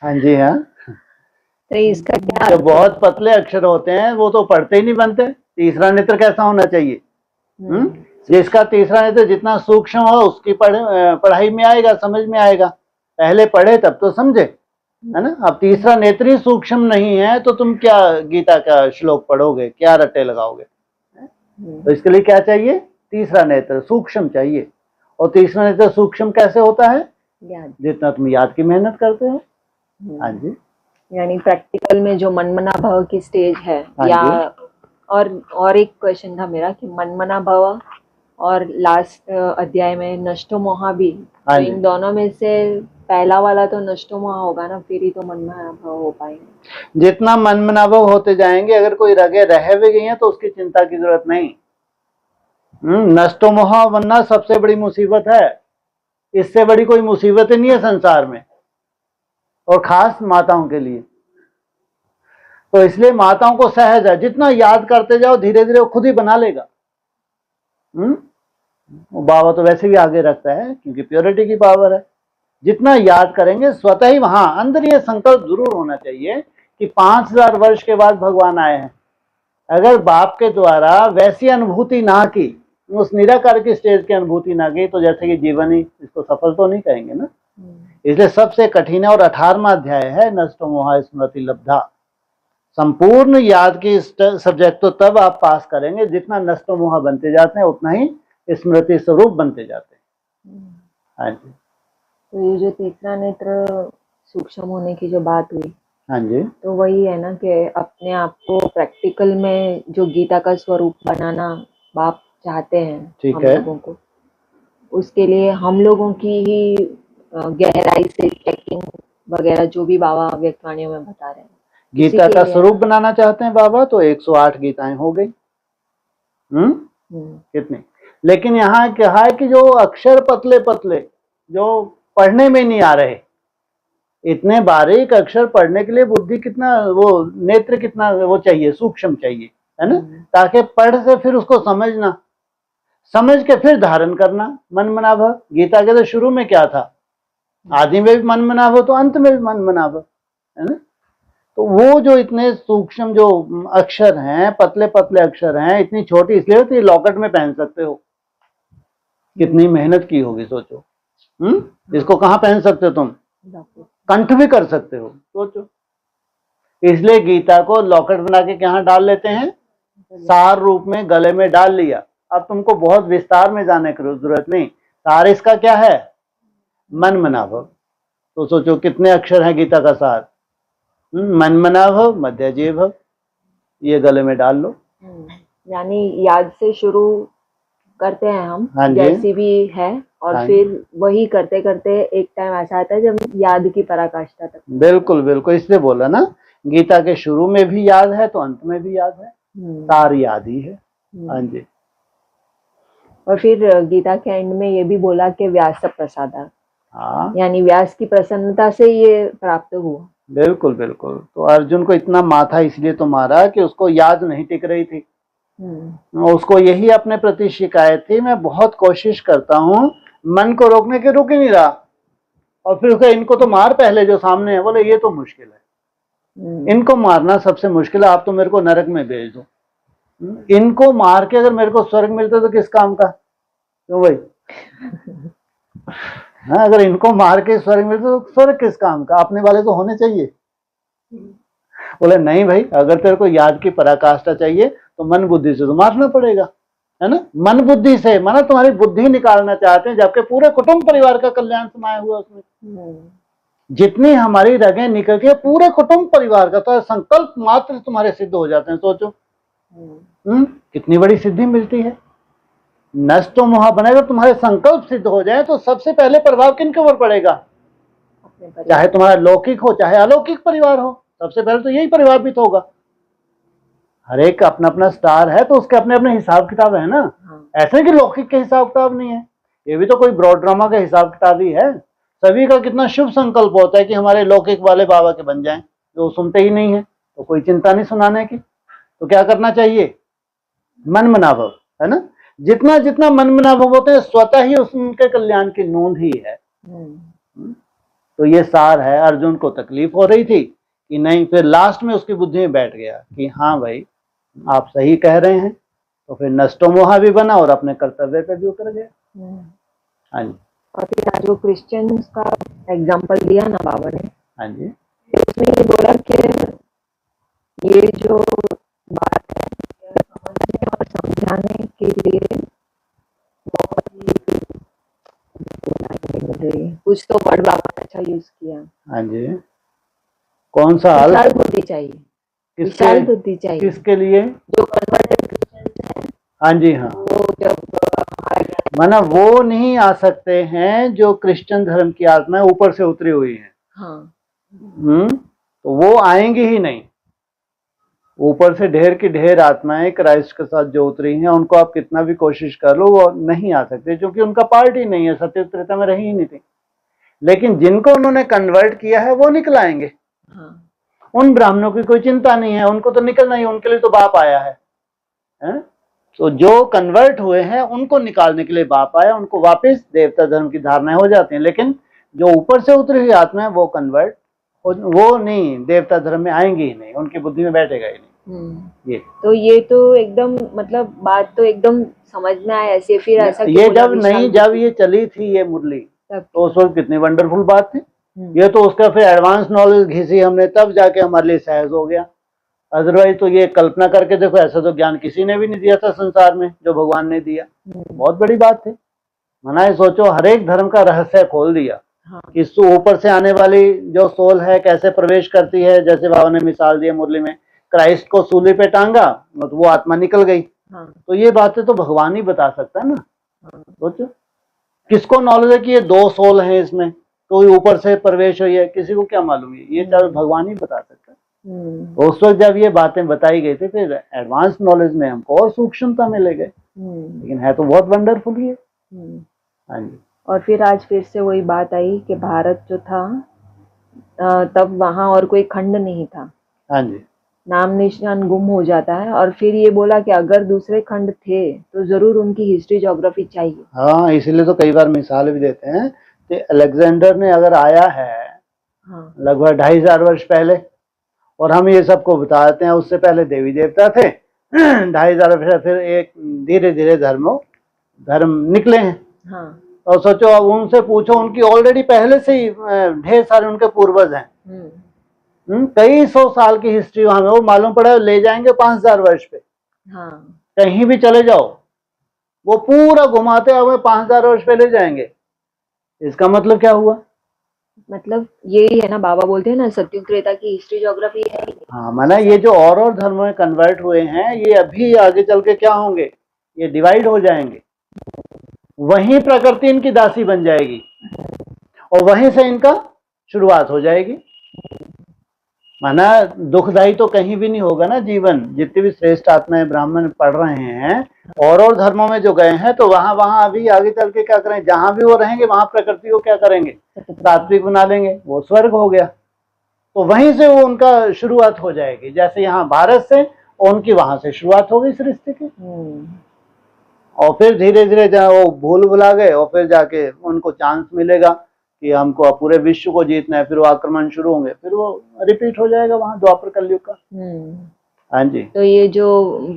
हाँ जी, हाँ। तो इसका क्या? जो बहुत पतले अक्षर होते हैं वो तो पढ़ते ही नहीं बनते। तीसरा नेत्र कैसा होना चाहिए? जिसका तीसरा नेत्र जितना सूक्ष्म हो उसकी पढ़ाई में आएगा, समझ में आएगा। पहले पढ़े तब तो समझे, है ना। अब तीसरा नेत्र ही सूक्ष्म नहीं है तो तुम क्या गीता का श्लोक पढ़ोगे, क्या रट्टे लगाओगे? तो इसके लिए क्या चाहिए? तीसरा नेत्र सूक्ष्म चाहिए। और तीसरा नेत्र सूक्ष्म कैसे होता है? जितना तुम याद की मेहनत करते हो। हाँ जी। यानी प्रैक्टिकल में जो मनमना भव की स्टेज है, हाँ या जी। और एक क्वेश्चन था मेरा कि मनमना भव और लास्ट अध्याय में नष्टो मोहा भी। हाँ तो जी। इन दोनों में से पहला वाला तो नष्टो मोहा होगा ना, फिर ही तो मनमनाभव हो पाएंगे। जितना मनमनाभव होते जाएंगे, अगर कोई रगे रह भी गई है तो उसकी चिंता की जरूरत नहीं। नष्टो मोह बनना सबसे बड़ी मुसीबत है, इससे बड़ी कोई मुसीबत ही नहीं है संसार में, और खास माताओं के लिए। तो इसलिए माताओं को सहज है, जितना याद करते जाओ धीरे धीरे वो खुद ही बना लेगा। वो बाबा तो वैसे भी आगे रखता है क्योंकि प्योरिटी की पावर है। जितना याद करेंगे स्वतः ही, वहां अंदर ये संकल्प जरूर होना चाहिए कि 5000 वर्ष के बाद भगवान आए हैं। अगर बाप के द्वारा वैसी अनुभूति ना की, उस निराकार की स्टेज की अनुभूति ना की, तो जैसे कि जीवन ही इसको सफल तो नहीं कहेंगे ना। इसलिए सबसे कठिन है, और 18वां अध्याय है नष्टो मोहा स्मृति लब्धा। संपूर्ण याद की सब्जेक्ट तो तब आप पास करेंगे जितना नष्टो मोहा बनते जाते हैं, उतना ही स्मृति स्वरूप बनते जाते हैं। हाँ जी। तो ये जो तीसरा नेत्र सूक्ष्म होने की जो बात हुई, हाँ जी, तो वही है ना कि अपने आप को प्रैक्टिकल में जो गीता का स्वरूप बनाना बाप चाहते हैं ठीक हम है। लोगों को, उसके लिए हम लोगों की ही गहराई से चेकिंग वगैरह जो भी बाबा व्यक्तवाणियों में बता रहे हैं, गीता का स्वरूप बनाना चाहते हैं बाबा, तो 108 गीताएं हो गई। कितनी? लेकिन यहाँ क्या है कि जो अक्षर पतले पतले जो पढ़ने में नहीं आ रहे, इतने बारीक अक्षर पढ़ने के लिए बुद्धि कितना, वो नेत्र कितना वो चाहिए, सूक्ष्म चाहिए, है ना, ताकि पढ़ से फिर उसको समझना, समझ के फिर धारण करना। मनमनाभव गीता के तो शुरू में क्या था, आदि में भी मनमनाभव तो अंत में भी मनमनाभव, है ना। तो वो जो इतने सूक्ष्म जो अक्षर हैं, पतले पतले अक्षर हैं, इतनी छोटी इसलिए होती है, लॉकेट में पहन सकते हो। कितनी मेहनत की होगी सोचो। इसको कहाँ पहन सकते हो तुम, कंठ भी कर सकते हो, सोचो। इसलिए गीता को लॉकेट बना के कहाँ डाल लेते हैं, सार रूप में गले में डाल लिया। अब तुमको बहुत विस्तार में जाने की जरूरत नहीं, सार इसका क्या है, मनमनाभव। तो सोचो कितने अक्षर हैं गीता का सार, मनमनाभव मध्यजीव भव, ये गले में डाल लो। यानी याद से शुरू करते हैं हम, हाँ जी। जैसी भी है, और हाँ फिर वही करते करते एक टाइम ऐसा आता है जब याद की पराकाष्ठा तक। बिल्कुल बिल्कुल, इसलिए बोला ना, गीता के शुरू में भी याद है तो अंत में भी याद है, सार याद ही है। हाँ जी। और फिर गीता के एंड में ये भी बोला कि व्यास प्रसादा, हाँ, यानी व्यास की प्रसन्नता से ये प्राप्त हुआ। बिल्कुल बिल्कुल। तो अर्जुन को इतना माथा इसलिए तो मारा कि उसको याद नहीं टिक रही थी, उसको यही अपने प्रति शिकायत थी, मैं बहुत कोशिश करता हूँ मन को रोकने के, रुक ही नहीं रहा। और फिर उसका इनको तो मार पहले जो सामने है, बोले ये तो मुश्किल है, इनको मारना सबसे मुश्किल है, आप तो मेरे को नरक में भेज दो। इनको मार के अगर मेरे को स्वर्ग मिलता तो किस काम का, क्यों भाई? हाँ, अगर इनको मार के स्वर्ग मिलता तो स्वर्ग किस काम का, अपने वाले तो होने चाहिए। बोले नहीं भाई, अगर तेरे को याद की पराकाष्ठा चाहिए तो मन बुद्धि से तो मारना पड़ेगा, है ना। मन बुद्धि से माना तुम्हारी बुद्धि निकालना चाहते हैं, जबकि पूरे कुटुंब परिवार का कल्याण समाया हुआ उसमें। जितनी हमारी रगें निकल के पूरे कुटुंब परिवार का तो संकल्प मात्र तुम्हारे सिद्ध हो जाते हैं, सोचो। कितनी बड़ी सिद्धि मिलती है। नष्टो मोह बनेगा, तुम्हारे संकल्प सिद्ध हो जाए तो सबसे पहले प्रभाव किनके ऊपर पड़ेगा, चाहे तुम्हारा लौकिक हो चाहे अलौकिक परिवार हो, सबसे पहले तो यही प्रभावित होगा। हर एक अपना अपना स्टार है तो उसके अपने अपने हिसाब किताब है ना। ऐसे कि लौकिक के हिसाब किताब नहीं है, ये भी तो कोई ब्रॉड ड्रामा का हिसाब किताब ही है। सभी का कितना शुभ संकल्प होता है कि हमारे लौकिक वाले बाबा के बन जाएं, जो सुनते ही नहीं है तो कोई चिंता नहीं सुनाने की। तो क्या करना चाहिए, मनमनाभव, है ना। जितना जितना मनमनाभव होते हैं स्वतः ही उनके कल्याण की नोंद ही है। तो ये सार है। अर्जुन को तकलीफ हो रही थी कि नहीं, फिर लास्ट में उसकी बुद्धि में बैठ गया कि हाँ भाई आप सही कह रहे हैं, तो फिर नष्टो मोहा भी बना और अपने कर्तव्य पे भी उतर गया। हाँ जी। और फिर आज जो क्रिश्चियंस का एग्जांपल दिया ना बाबा ने, हाँ जी, उसमें ये बोला कि ये जो बात है समझने और समझाने के लिए बहुत ही कुछ तो वर्ड बाबा ने अच्छा यूज किया। हाँ जी। कौन सा हाल, विशाल बुद्धि चाहिए, विशाल बुद्धि चाहिए। किसके लिए, जो कन्वर्टेड क्रिश्चियंस हैं। हाँ जी। हाँ, वो जब माना वो नहीं आ सकते हैं जो क्रिश्चियन धर्म की आत्माएं ऊपर से उतरी हुई हैं। हाँ, तो वो आएंगी ही नहीं। ऊपर से ढेर की ढेर आत्माएं क्राइस्ट के साथ जो उतरी हैं, उनको आप कितना भी कोशिश कर लो वो नहीं आ सकते, क्योंकि उनका पार्ट ही नहीं है, सत्य त्रेता में रही ही नहीं थी। लेकिन जिनको उन्होंने कन्वर्ट किया है वो निकल आएंगे। हाँ, उन ब्राह्मणों की कोई चिंता नहीं है, उनको तो निकलना ही, उनके लिए तो बाप आया है, हैं? तो जो कन्वर्ट हुए हैं उनको निकालने के लिए बाप आया, उनको वापस देवता धर्म की धारणाएं हो जाती हैं। लेकिन जो ऊपर से उतरी हुई आत्मा है वो कन्वर्ट, वो नहीं, देवता धर्म में आएंगी ही नहीं, उनकी बुद्धि में बैठेगा ही नहीं। ये तो एकदम मतलब बात तो एकदम समझ में आया ऐसे। फिर ऐसा ये जब ये चली थी ये मुरली, तो उस वक्त कितनी वंडरफुल बात थी। ये तो उसका फिर एडवांस नॉलेज घिसी हमने, तब जाके हमारे लिए सहज हो गया। अदरवाइज तो ये कल्पना करके देखो, ऐसा तो ज्ञान किसी ने भी नहीं दिया था संसार में जो भगवान ने दिया। बहुत बड़ी बात थी। मना सोचो, हर एक धर्म का रहस्य खोल दिया। कि ऊपर से आने वाली जो सोल है कैसे प्रवेश करती है। जैसे बाबा ने मिसाल दी मुरली में, क्राइस्ट को सूली पे टांगा तो वो आत्मा निकल गई। तो ये बातें तो भगवान ही बता सकता है ना। सोचो, किसको नॉलेज है कि ये दो सोल हैं इसमें, तो ऊपर से प्रवेश हुई है, किसी को क्या मालूम है? ये तो भगवान ही बता सकता है। तो उस वक्त जब ये बातें बताई गई थी, फिर एडवांस नॉलेज में हमको और सूक्ष्मता में ले गए। लेकिन है तो बहुत वंडरफुल ये। हाँ जी। और फिर आज फिर से वही बात आई कि भारत जो था तब वहाँ और कोई खंड नहीं था। हाँ जी। नाम निशान गुम हो जाता है। और फिर ये बोला कि अगर दूसरे खंड थे तो जरूर उनकी हिस्ट्री ज्योग्राफी चाहिए। हाँ, इसीलिए तो कई बार मिसाल भी देते हैं कि अलेक्जेंडर ने अगर आया है लगभग 2500 वर्ष पहले, और हम ये सबको बताते हैं उससे पहले देवी देवता थे। 2500 वर्ष फिर एक धीरे धीरे धर्म निकले हैं। और सोचो, अब उनसे पूछो, उनकी ऑलरेडी पहले से ही ढेर सारे उनके पूर्वज हैं। कई 100 साल की हिस्ट्री वहां में, वो मालूम पड़ा ले जाएंगे 5000 वर्ष पे। कहीं भी चले जाओ वो पूरा घुमाते हुए 5000 वर्ष पे ले जाएंगे। इसका मतलब क्या हुआ? मतलब यही है ना, बाबा बोलते हैं ना सत्युग त्रेता की हिस्ट्री ज्योग्राफी है। हाँ, माना ये जो और धर्मों में कन्वर्ट हुए हैं, ये अभी आगे चल के क्या होंगे, ये डिवाइड हो जाएंगे। वहीं प्रकृति इनकी दासी बन जाएगी और वहीं से इनका शुरुआत हो जाएगी। माना दुखदायी तो कहीं भी नहीं होगा ना जीवन। जितने भी श्रेष्ठ आत्माएं ब्राह्मण पढ़ रहे हैं और धर्मों में जो गए हैं, तो वहां अभी आगे चल के क्या करें, जहां भी वो रहेंगे वहां प्रकृति को क्या करेंगे, सात्विक बना लेंगे, वो स्वर्ग हो गया। तो वहीं से वो उनका शुरुआत हो जाएगी। जैसे यहाँ भारत से उनकी वहां से शुरुआत होगी सृष्टि की। और फिर धीरे धीरे वो भूल भुला गए, और फिर जाके उनको चांस मिलेगा कि हमको पूरे विश्व को जीतना है। फिर वो आक्रमण शुरू होंगे, फिर वो रिपीट हो जाएगा वहां द्वापर कलयुग का। हाँ जी। तो ये जो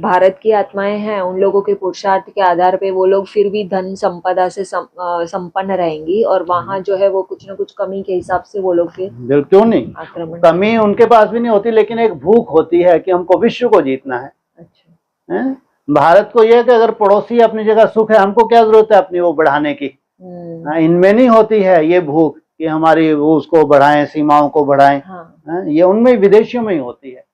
भारत की आत्माएं हैं, उन लोगों के पुरुषार्थ के आधार पे वो लोग फिर भी धन संपदा से संपन्न रहेंगी, और वहाँ जो है वो कुछ न कुछ कमी के हिसाब से वो लोग फिर क्यों नहीं, आक्रमण कमी उनके पास भी नहीं होती, लेकिन एक भूख होती है कि हमको विश्व को जीतना है। अच्छा है? भारत को यह है कि अगर पड़ोसी अपनी जगह सुख है, हमको क्या जरूरत है अपनी वो बढ़ाने की। इनमें नहीं होती है ये भूख कि हमारी वो उसको बढ़ाएं, सीमाओं को बढ़ाएं। ये उनमें विदेशियों में ही होती है।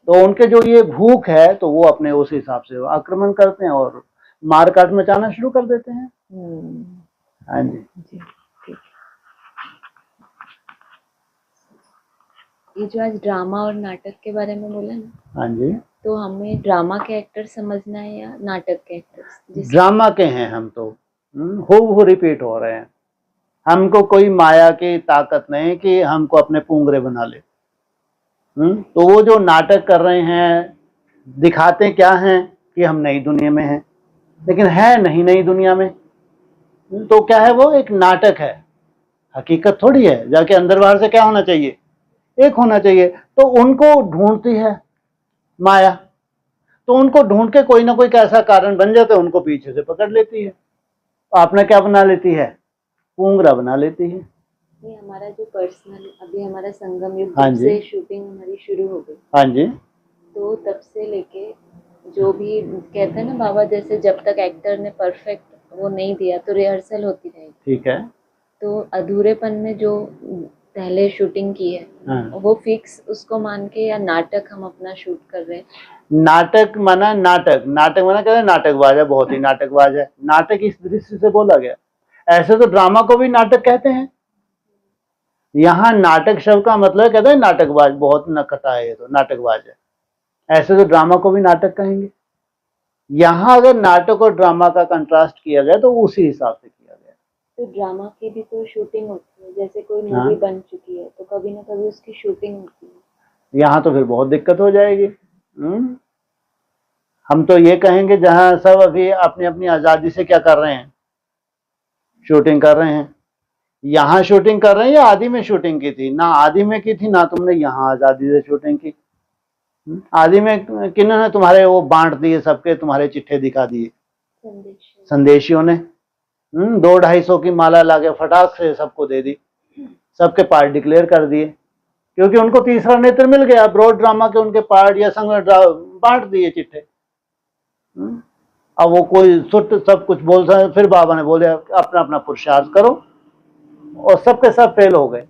तो उनके जो ये भूख है, तो वो अपने उस हिसाब से आक्रमण करते हैं और मार काट मचाना शुरू कर देते हैं। हाँ जी। ये जो आज ड्रामा और नाटक के बारे में बोला ना, हाँ जी, तो हमें ड्रामा के एक्टर समझना है या नाटक के एक्टर? ड्रामा के हैं हम तो, हूबहू रिपीट हो रहे हैं। हमको कोई माया की ताकत नहीं कि हमको अपने पूंगरे बना ले। तो वो जो नाटक कर रहे हैं, दिखाते क्या हैं कि हम नई दुनिया में हैं, लेकिन है नहीं नई दुनिया में। तो क्या है, वो एक नाटक है, हकीकत थोड़ी है। जाके अंदर बाहर से क्या होना चाहिए, एक होना चाहिए। तो उनको ढूंढती है माया, तो उनको ढूंढ के कोई ना कोई कैसा कारण बन जाता है, उनको पीछे से पकड़ लेती है। आपने क्या बना लेती है, पूंगरा बना लेती है। ये हमारा जो पर्सनल अभी हमारा संगम युग से शूटिंग हमारी शुरू हो गई। हाँ जी। तो तब से लेके जो भी कहते हैं ना बाबा, जैसे जब तक एक्टर ने परफेक्ट वो नहीं दिया तो रिहर्सल होती रहेगी। ठीक है। तो अधूरेपन में जो पहले शूटिंग की है, वो फिक्स उसको मान के या नाटक हम अपना शूट कर रहे हैं, नाटक माना नाटक, नाटक माना कहते हैं नाटकबाज है, बहुत ही नाटकबाज है, नाटक इस दृष्टि से बोला गया। ऐसे तो ड्रामा को भी नाटक कहते हैं। यहाँ नाटक शब्द का मतलब कहते हैं नाटकबाज, बहुत नकटा है ये तो, नाटकबाज है। ऐसे तो ड्रामा को भी नाटक कहेंगे। यहाँ अगर नाटक और ड्रामा का कंट्रास्ट किया गया तो उसी हिसाब से किया गया। तो ड्रामा की भी तो शूटिंग होती है, जैसे कोई मूवी बन चुकी है तो कभी ना कभी उसकी शूटिंग होती है। यहाँ तो फिर बहुत दिक्कत हो जाएगी। हम तो ये कहेंगे जहाँ सब अभी अपनी अपनी आजादी से क्या कर रहे हैं, शूटिंग कर रहे हैं। यहाँ शूटिंग कर रहे हैं या आदि में शूटिंग की थी? ना आदि में की थी, ना तुमने यहाँ आजादी से शूटिंग की। आदि में किन्होंने तुम्हारे वो बांट दिए, सबके तुम्हारे चिट्ठे दिखा दिए संदेशियों ने। 200-250 की माला लाके फटाक से सबको दे दी, सबके पार्ट डिक्लेयर कर दिए, क्योंकि उनको तीसरा नेत्र मिल गया। ब्रॉड ड्रामा के उनके पार्ट या संग बांट दिए चिट्ठे। अब वो कोई सुट सब कुछ बोल रहे, फिर बाबा ने बोले अपना अपना पुरुषार्थ करो, और सबके सब फेल हो गए।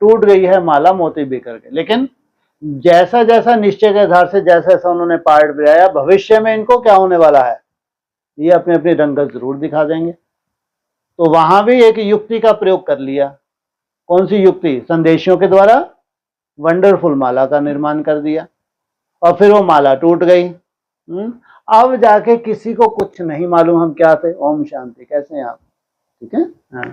टूट गई है माला मोती बिखर के। लेकिन जैसा जैसा निश्चय के आधार से जैसा जैसा उन्होंने पार्ट बनाया, भविष्य में इनको क्या होने वाला है, ये अपनी अपनी रंगत जरूर दिखा देंगे। तो वहां भी एक युक्ति का प्रयोग कर लिया। कौन सी युक्ति? संदेशियों के द्वारा वंडरफुल माला का निर्माण कर दिया, और फिर वो माला टूट गई। अब जाके किसी को कुछ नहीं मालूम हम क्या थे। ओम शांति, कैसे हैं आप? ठीक है, हाँ,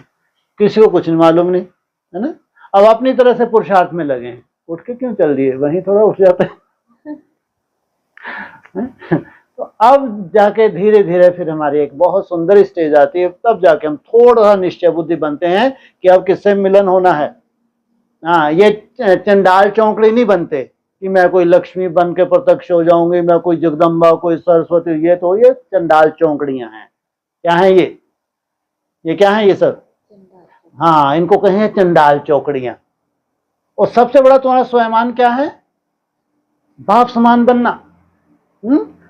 किसी को कुछ नहीं मालूम, नहीं है ना। अब अपनी तरह से पुरुषार्थ में लगे हैं। उठ के क्यों चल दिए, वहीं थोड़ा उठ जाते हैं। तो अब जाके धीरे धीरे फिर हमारी एक बहुत सुंदर स्टेज आती है, तब जाके हम थोड़ा सा निश्चय बुद्धि बनते हैं कि अब किससे मिलन होना है। हाँ, ये चंडाल चौंकड़ी नहीं बनते कि मैं कोई लक्ष्मी बन के प्रत्यक्ष हो जाऊंगी, मैं कोई जगदम्बा, कोई सरस्वती। ये चंडाल चौंकड़ियां हैं। क्या है ये क्या है ये सब? हाँ, इनको कहें चंडाल चौकड़ियां। और सबसे बड़ा तुम्हारा स्वयमान क्या है? बाप समान बनना।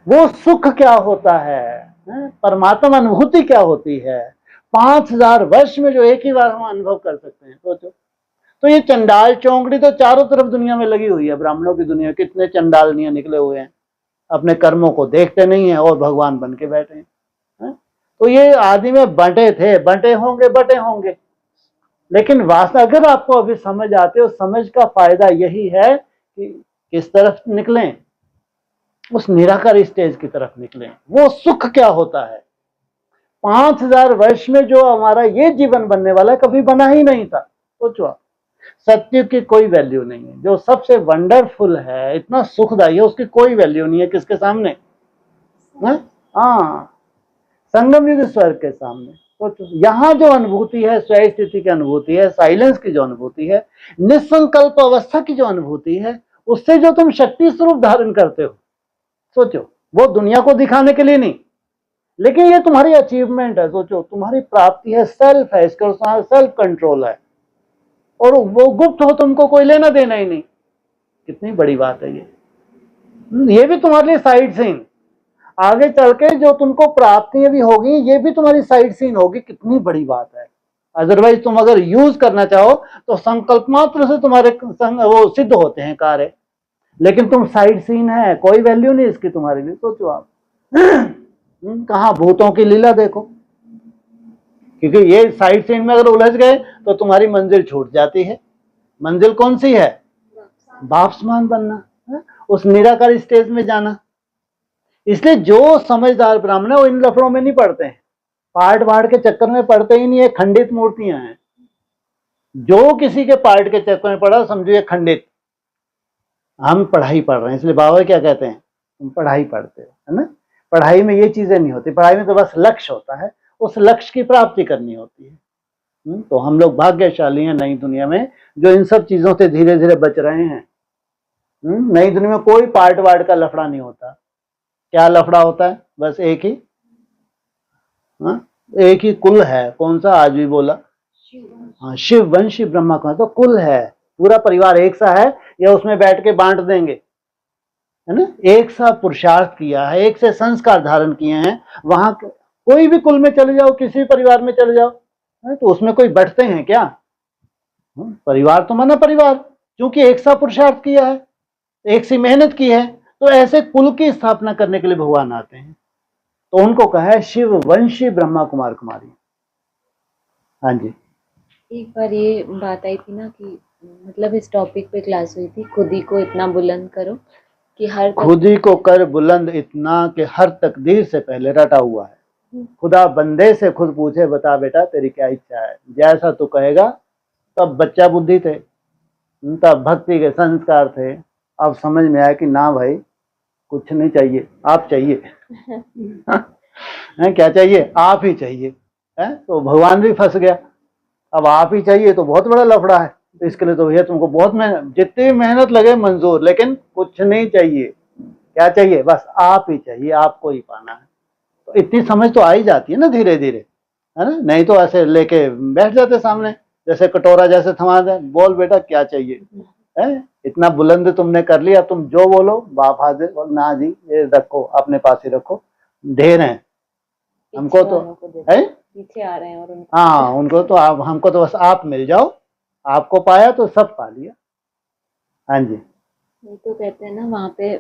वो सुख क्या होता है, परमात्मा अनुभूति क्या होती है, 5000 वर्ष में जो एक ही बार हम अनुभव कर सकते हैं, सोचो। तो ये चंडाल चौंकड़ी तो चारों तरफ दुनिया में लगी हुई है। ब्राह्मणों की दुनिया, कितने चंडालनियां निकले हुए हैं, अपने कर्मों को देखते नहीं है और भगवान बन के बैठे हैं। तो ये आदि में बंटे थे, बंटे होंगे। लेकिन वास्तव अगर आपको अभी समझ आते हो, समझ का फायदा यही है कि किस तरफ निकलें, उस निराकार स्टेज की तरफ निकलें। वो सुख क्या होता है, 5000 वर्ष में जो हमारा ये जीवन बनने वाला है, कभी बना ही नहीं था। सोचो आप, सत्य की कोई वैल्यू नहीं है। जो सबसे वंडरफुल है, इतना सुखदायी है, उसकी कोई वैल्यू नहीं है। किसके सामने? हाँ, संगम युग स्वर्ग के सामने। तो यहाँ जो अनुभूति है, स्वयं स्थिति की अनुभूति है, साइलेंस की जो अनुभूति है, निसंकल्प अवस्था की जो अनुभूति है, उससे जो तुम शक्ति स्वरूप धारण करते हो, सोचो, वो दुनिया को दिखाने के लिए नहीं, लेकिन ये तुम्हारी अचीवमेंट है। सोचो, तुम्हारी प्राप्ति है, सेल्फ है, इसका सेल्फ कंट्रोल है, और वो गुप्त हो, तुमको कोई लेना देना ही नहीं। कितनी बड़ी बात है ये भी तुम्हारे लिए साइड सीन। आगे चल के जो तुमको प्राप्तियां भी होगी, ये भी तुम्हारी साइड सीन होगी। कितनी बड़ी बात है। अदरवाइज तुम अगर यूज करना चाहो तो संकल्प मात्र से तुम्हारे वो सिद्ध होते हैं कार्य, लेकिन तुम साइड सीन है, कोई वैल्यू नहीं इसकी तुम्हारे लिए। सोचो आप, कहाँ भूतों की लीला देखो। क्योंकि ये साइड सीन में अगर उलझ गए तो तुम्हारी मंजिल छूट जाती है। मंजिल कौन सी है? बाप समान बनना, उस निराकार स्टेज में जाना। इसलिए जो समझदार ब्राह्मण है वो इन लफड़ों में नहीं पड़ते हैं, पार्ट वार्ट के चक्कर में पड़ते ही नहीं है। खंडित मूर्तियां हैं। जो किसी के पार्ट के चक्कर में पड़ा, समझो ये खंडित। हम पढ़ाई पढ़ रहे हैं, इसलिए बाबा क्या कहते हैं, तुम पढ़ाई पढ़ते हो, है ना। पढ़ाई में ये चीजें नहीं होती। पढ़ाई में तो बस लक्ष्य होता है, उस लक्ष्य की प्राप्ति करनी होती है। तो हम लोग भाग्यशाली हैं नई दुनिया में, जो इन सब चीजों से धीरे धीरे बच रहे हैं। नई दुनिया में कोई पार्ट वार्ट का लफड़ा नहीं होता। क्या लफड़ा होता है? बस एक ही कुल है। कौन सा? आज भी बोला, हाँ, शिव वंशी ब्रह्मा का तो कुल है। पूरा परिवार एक सा है, या उसमें बैठ के बांट देंगे, है ना। एक सा पुरुषार्थ किया है, एक से संस्कार धारण किए हैं। वहां कोई भी कुल में चले जाओ, किसी परिवार में चले जाओ, तो उसमें कोई बैठते हैं क्या? परिवार तो माना परिवार, क्योंकि एक सा पुरुषार्थ किया है, एक सी मेहनत की है। तो ऐसे कुल की स्थापना करने के लिए भगवान आते हैं। तो उनको कहा है शिव वंशी ब्रह्मा कुमार कुमारी। हाँ जी। एक बार ये बात आई थी ना कि मतलब इस टॉपिक पे क्लास हुई थी, खुद ही को इतना बुलंद करो कि हर खुद ही को कर बुलंद इतना कि हर तकदीर से पहले रटा हुआ है। खुदा बंदे से खुद पूछे, बता बेटा तेरी क्या इच्छा है। जैसा तू कहेगा। तब बच्चा बुद्धि थे, तब भक्ति के संस्कार थे। अब समझ में आया कि ना भाई कुछ नहीं चाहिए, आप चाहिए। क्या चाहिए? आप ही चाहिए। है तो भगवान भी फंस गया। अब आप ही चाहिए तो बहुत बड़ा लफड़ा है। तो इसके लिए तो भैया तुमको बहुत मेहनत, जितनी मेहनत लगे मंजूर, लेकिन कुछ नहीं चाहिए। क्या चाहिए? बस आप ही चाहिए, आपको ही पाना है। तो इतनी समझ तो आ ही जाती है ना धीरे धीरे, है ना। नहीं तो ऐसे लेके बैठ जाते सामने, जैसे कटोरा जैसे थमा दे, बोल बेटा क्या चाहिए। है इतना बुलंद तुमने कर लिया, तुम जो बोलो बाप हाजिर। और ना जी ये रखो, अपने पास ही रखो, ढेर है हमको तो। है पीछे आ रहे हैं और हाँ उनको तो आप, हमको तो बस आप मिल जाओ। आपको पाया तो सब पा लिया। हाँ जी। ये तो कहते हैं ना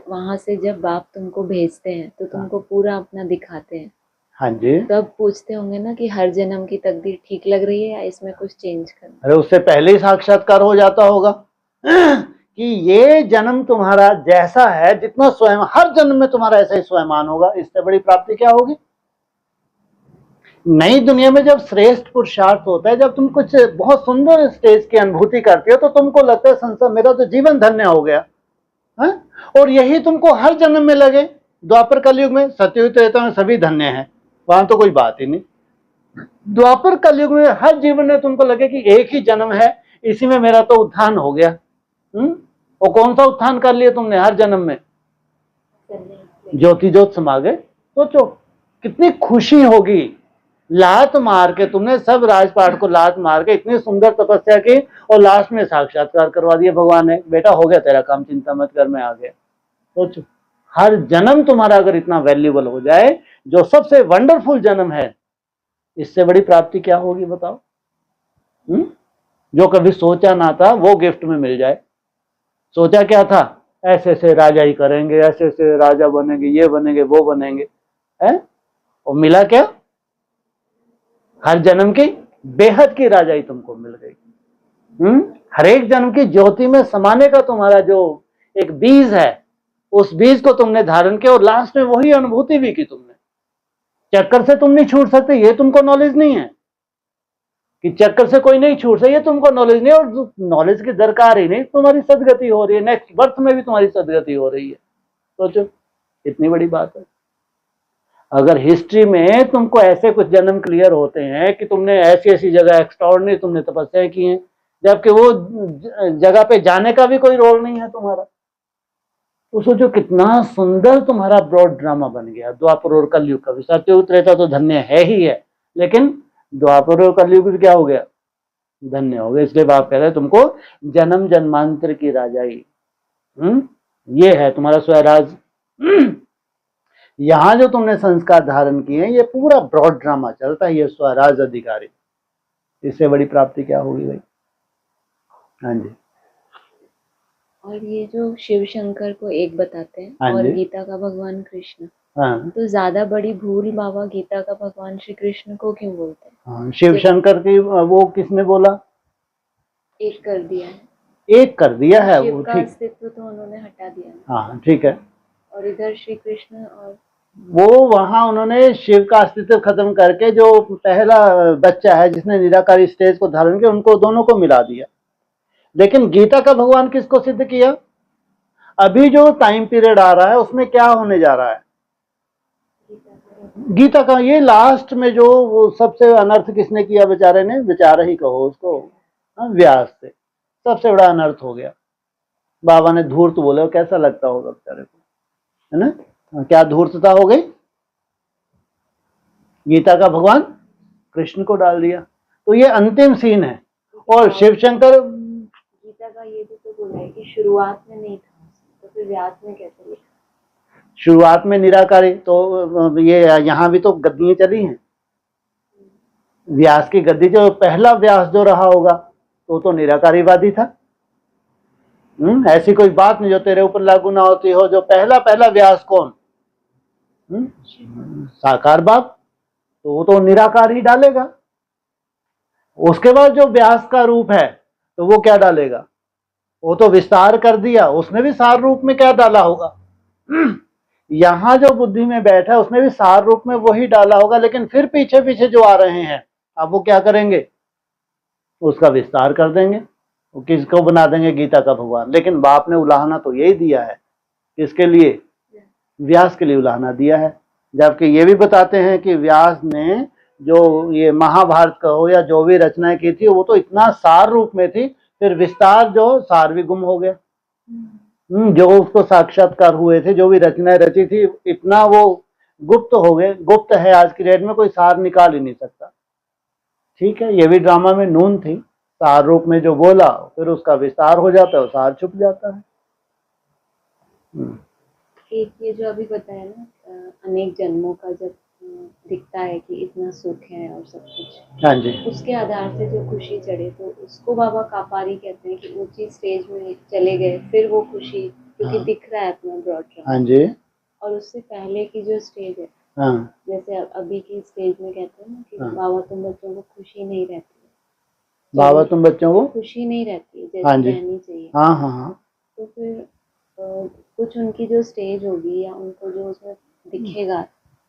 वहां से जब बाप तुमको भेजते हैं तो तुमको पूरा अपना दिखाते हैं। हाँ जी। तब पूछते होंगे ना कि हर जन्म की तकदीर ठीक लग रही है या इसमें कुछ चेंज करना। अरे उससे पहले ही साक्षात्कार हो जाता होगा कि ये जन्म तुम्हारा जैसा है, जितना स्वयं हर जन्म में तुम्हारा ऐसा ही स्वयंमान होगा। इससे बड़ी प्राप्ति क्या होगी। नई दुनिया में जब श्रेष्ठ पुरुषार्थ होता है, जब तुम कुछ बहुत सुंदर स्टेज की अनुभूति करती हो, तो तुमको लगता है संसार मेरा तो जीवन धन्य हो गया है? और यही तुमको हर जन्म में लगे। द्वापर कलयुग में, सत्ययुग त्रेता में सभी धन्य हैं, वहां तो कोई बात ही नहीं। द्वापर कलयुग में हर जीवन में तुमको लगे कि एक ही जन्म है, इसी में मेरा तो उत्थान हो गया। और कौन सा उत्थान कर लिया तुमने हर जन्म में? ज्योति ज्योत समा गए। सोचो कितनी खुशी होगी। लात मार के तुमने सब राजपाट को लात मार के इतनी सुंदर तपस्या की, और लास्ट में साक्षात्कार करवा दिया भगवान ने, बेटा हो गया तेरा काम, चिंता मत कर, मैं आ गया। सोचो हर जन्म तुम्हारा अगर इतना वैल्यूबल हो जाए, जो सबसे वंडरफुल जन्म है, इससे बड़ी प्राप्ति क्या होगी बताओ। जो कभी सोचा ना था वो गिफ्ट में मिल जाए। सोचा क्या था? ऐसे ऐसे राजा ही करेंगे, ऐसे ऐसे राजा बनेंगे, ये बनेंगे वो बनेंगे, है? और मिला क्या? हर जन्म की बेहद की राजाई तुमको मिल गई। हर एक जन्म की ज्योति में समाने का तुम्हारा जो एक बीज है, उस बीज को तुमने धारण किया, और लास्ट में वही अनुभूति भी की तुमने। चक्कर से तुम नहीं छूट सकते, ये तुमको नॉलेज नहीं है कि चक्कर से कोई नहीं छूट सकता, ये तुमको नॉलेज नहीं, और नॉलेज की दरकार ही नहीं। तुम्हारी सदगति हो रही है, नेक्स्ट बर्थ में भी तुम्हारी सदगति हो रही है। सोचो इतनी बड़ी बात है। अगर हिस्ट्री में तुमको ऐसे कुछ जन्म क्लियर होते हैं कि तुमने ऐसी ऐसी जगह एक्स्ट्राऑर्डिनरी तुमने तपस्या की है, जबकि वो जगह पे जाने का भी कोई रोल नहीं है तुम्हारा, तो सोचो कितना सुंदर तुम्हारा ब्रॉड ड्रामा बन गया। द्वापर और कलयुग का भी, सत्ययुग त्रेता तो धन्य है ही है, लेकिन द्वापर और कलयुग भी क्या हो गया? धन्य हो गया। इसलिए बाप कह रहे हैं तुमको जन्म जन्मांतर की राजाई, ये है तुम्हारा स्वराज। यहां जो तुमने संस्कार धारण किए हैं, ये पूरा ब्रॉड ड्रामा चलता है, ये स्वराज अधिकारी। इससे बड़ी प्राप्ति क्या होगी भाई। हाँ जी। और ये जो शिव शंकर को एक बताते हैं, हाँ और जी। गीता का भगवान कृष्ण, हाँ। तो ज्यादा बड़ी भूल बाबा गीता का भगवान श्री कृष्ण को क्यों बोलते हैं? हाँ, शिव शंकर की वो किसने बोला? एक कर दिया है, एक कर दिया है शिव वो, का ठीक। अस्तित्व तो उन्होंने हटा दिया है। हाँ ठीक है। और इधर श्री कृष्ण, और वो वहां उन्होंने शिव का अस्तित्व खत्म करके जो पहला बच्चा है जिसने निराकारी स्टेज को धारण किया, उनको दोनों को मिला दिया। लेकिन गीता का भगवान किसको सिद्ध किया? अभी जो टाइम पीरियड आ रहा है उसमें क्या होने जा रहा है? गीता का ये लास्ट में जो वो सबसे अनर्थ किसने किया बेचारे ने, बेचारा ही कहो उसको, व्यास से सबसे बड़ा अनर्थ हो गया। बाबा ने धूर्त बोले, कैसा लगता होगा बेचारे को, है ना। क्या धूर्तता हो गई? गीता का भगवान कृष्ण को डाल दिया। तो ये अंतिम सीन है। और शिव शंकर, गीता का ये भी तो बोला है कि शुरुआत में नहीं था, तो फिर व्यास में कैसे लिखा? शुरुआत में निराकारी, तो ये यहाँ भी तो गद्दियां चली हैं। व्यास की गद्दी, जो पहला व्यास जो रहा होगा तो निराकारीवादी था। ऐसी कोई बात नहीं जो तेरे ऊपर लागू ना होती हो। जो पहला पहला व्यास कौन? साकार बाप, तो वो तो निराकार ही डालेगा। उसके बाद जो व्यास का रूप है तो वो क्या डालेगा? वो तो विस्तार कर दिया, उसने भी सार रूप में क्या डाला होगा? यहां जो बुद्धि में बैठा है उसने भी सार रूप में वही डाला होगा, लेकिन फिर पीछे पीछे जो आ रहे हैं अब वो क्या करेंगे? उसका विस्तार कर देंगे। वो किसको बना देंगे? गीता का भगवान। लेकिन बाप ने उलाहना तो यही दिया है। किसके लिए? व्यास के लिए उलाहना दिया है। जबकि ये भी बताते हैं कि व्यास ने जो ये महाभारत का हो या जो भी रचनाएं की थी वो तो इतना सार रूप में थी, फिर विस्तार जो सार भी गुम हो गया। जो उसको साक्षात्कार हुए थे, जो भी रचनाएं रची थी, इतना वो गुप्त हो गए। गुप्त है, आज की डेट में कोई सार निकाल ही नहीं सकता। ठीक है, ये भी ड्रामा में नून थी। सार रूप में जो बोला फिर उसका विस्तार हो जाता है और सार छुप जाता है। एक ये जो अभी बताया ना, अनेक जन्मों का जब दिखता है कि इतना सुख है और सब कुछ, हाँ जी, उसके आधार से जो खुशी चढ़े तो उसको बाबा कापारी कहते हैं कि ऊंची स्टेज में चले गए, फिर वो खुशी क्योंकि दिख रहा है अपना ब्रॉड। हाँ जी, और उससे पहले की जो स्टेज है, हाँ, जैसे अभी की स्टेज में कहते हैं ना कि बाबा तुम बच्चों को खुशी नहीं रहती, बाबा तुम बच्चों को खुशी नहीं रहती जैसे हाँ जी, रहनी चाहिए। हाँ हाँ हाँ, तो फिर कुछ उनकी जो स्टेज होगी या उनको जो उसमें दिखेगा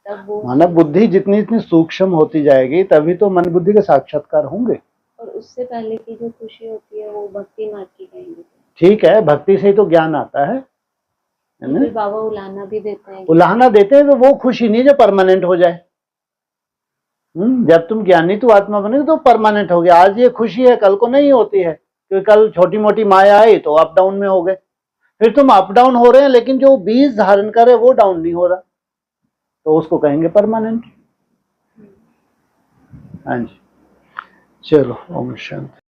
तब वो मानव बुद्धि जितनी जितनी सूक्ष्म होती जाएगी तभी तो मन बुद्धि के साक्षात्कार होंगे। और उससे पहले की जो खुशी होती है वो भक्ति मार्ग की कहेंगे। ठीक है, भक्ति से ही तो ज्ञान आता है ना? फिर बाबा उलाहना भी देते हैं। उलाहना देते हैं तो वो खुशी नहीं जो परमानेंट हो जाए। जब तुम ज्ञानी तो आत्मा बनेगी तो परमानेंट हो गया। आज ये खुशी है, कल को नहीं होती है, क्योंकि कल छोटी मोटी माया आई तो अप डाउन में हो गए। फिर तुम अप डाउन हो रहे हैं लेकिन जो बीज धारण करे वो डाउन नहीं हो रहा, तो उसको कहेंगे परमानेंट। हाँ जी, चलो ओम शांति।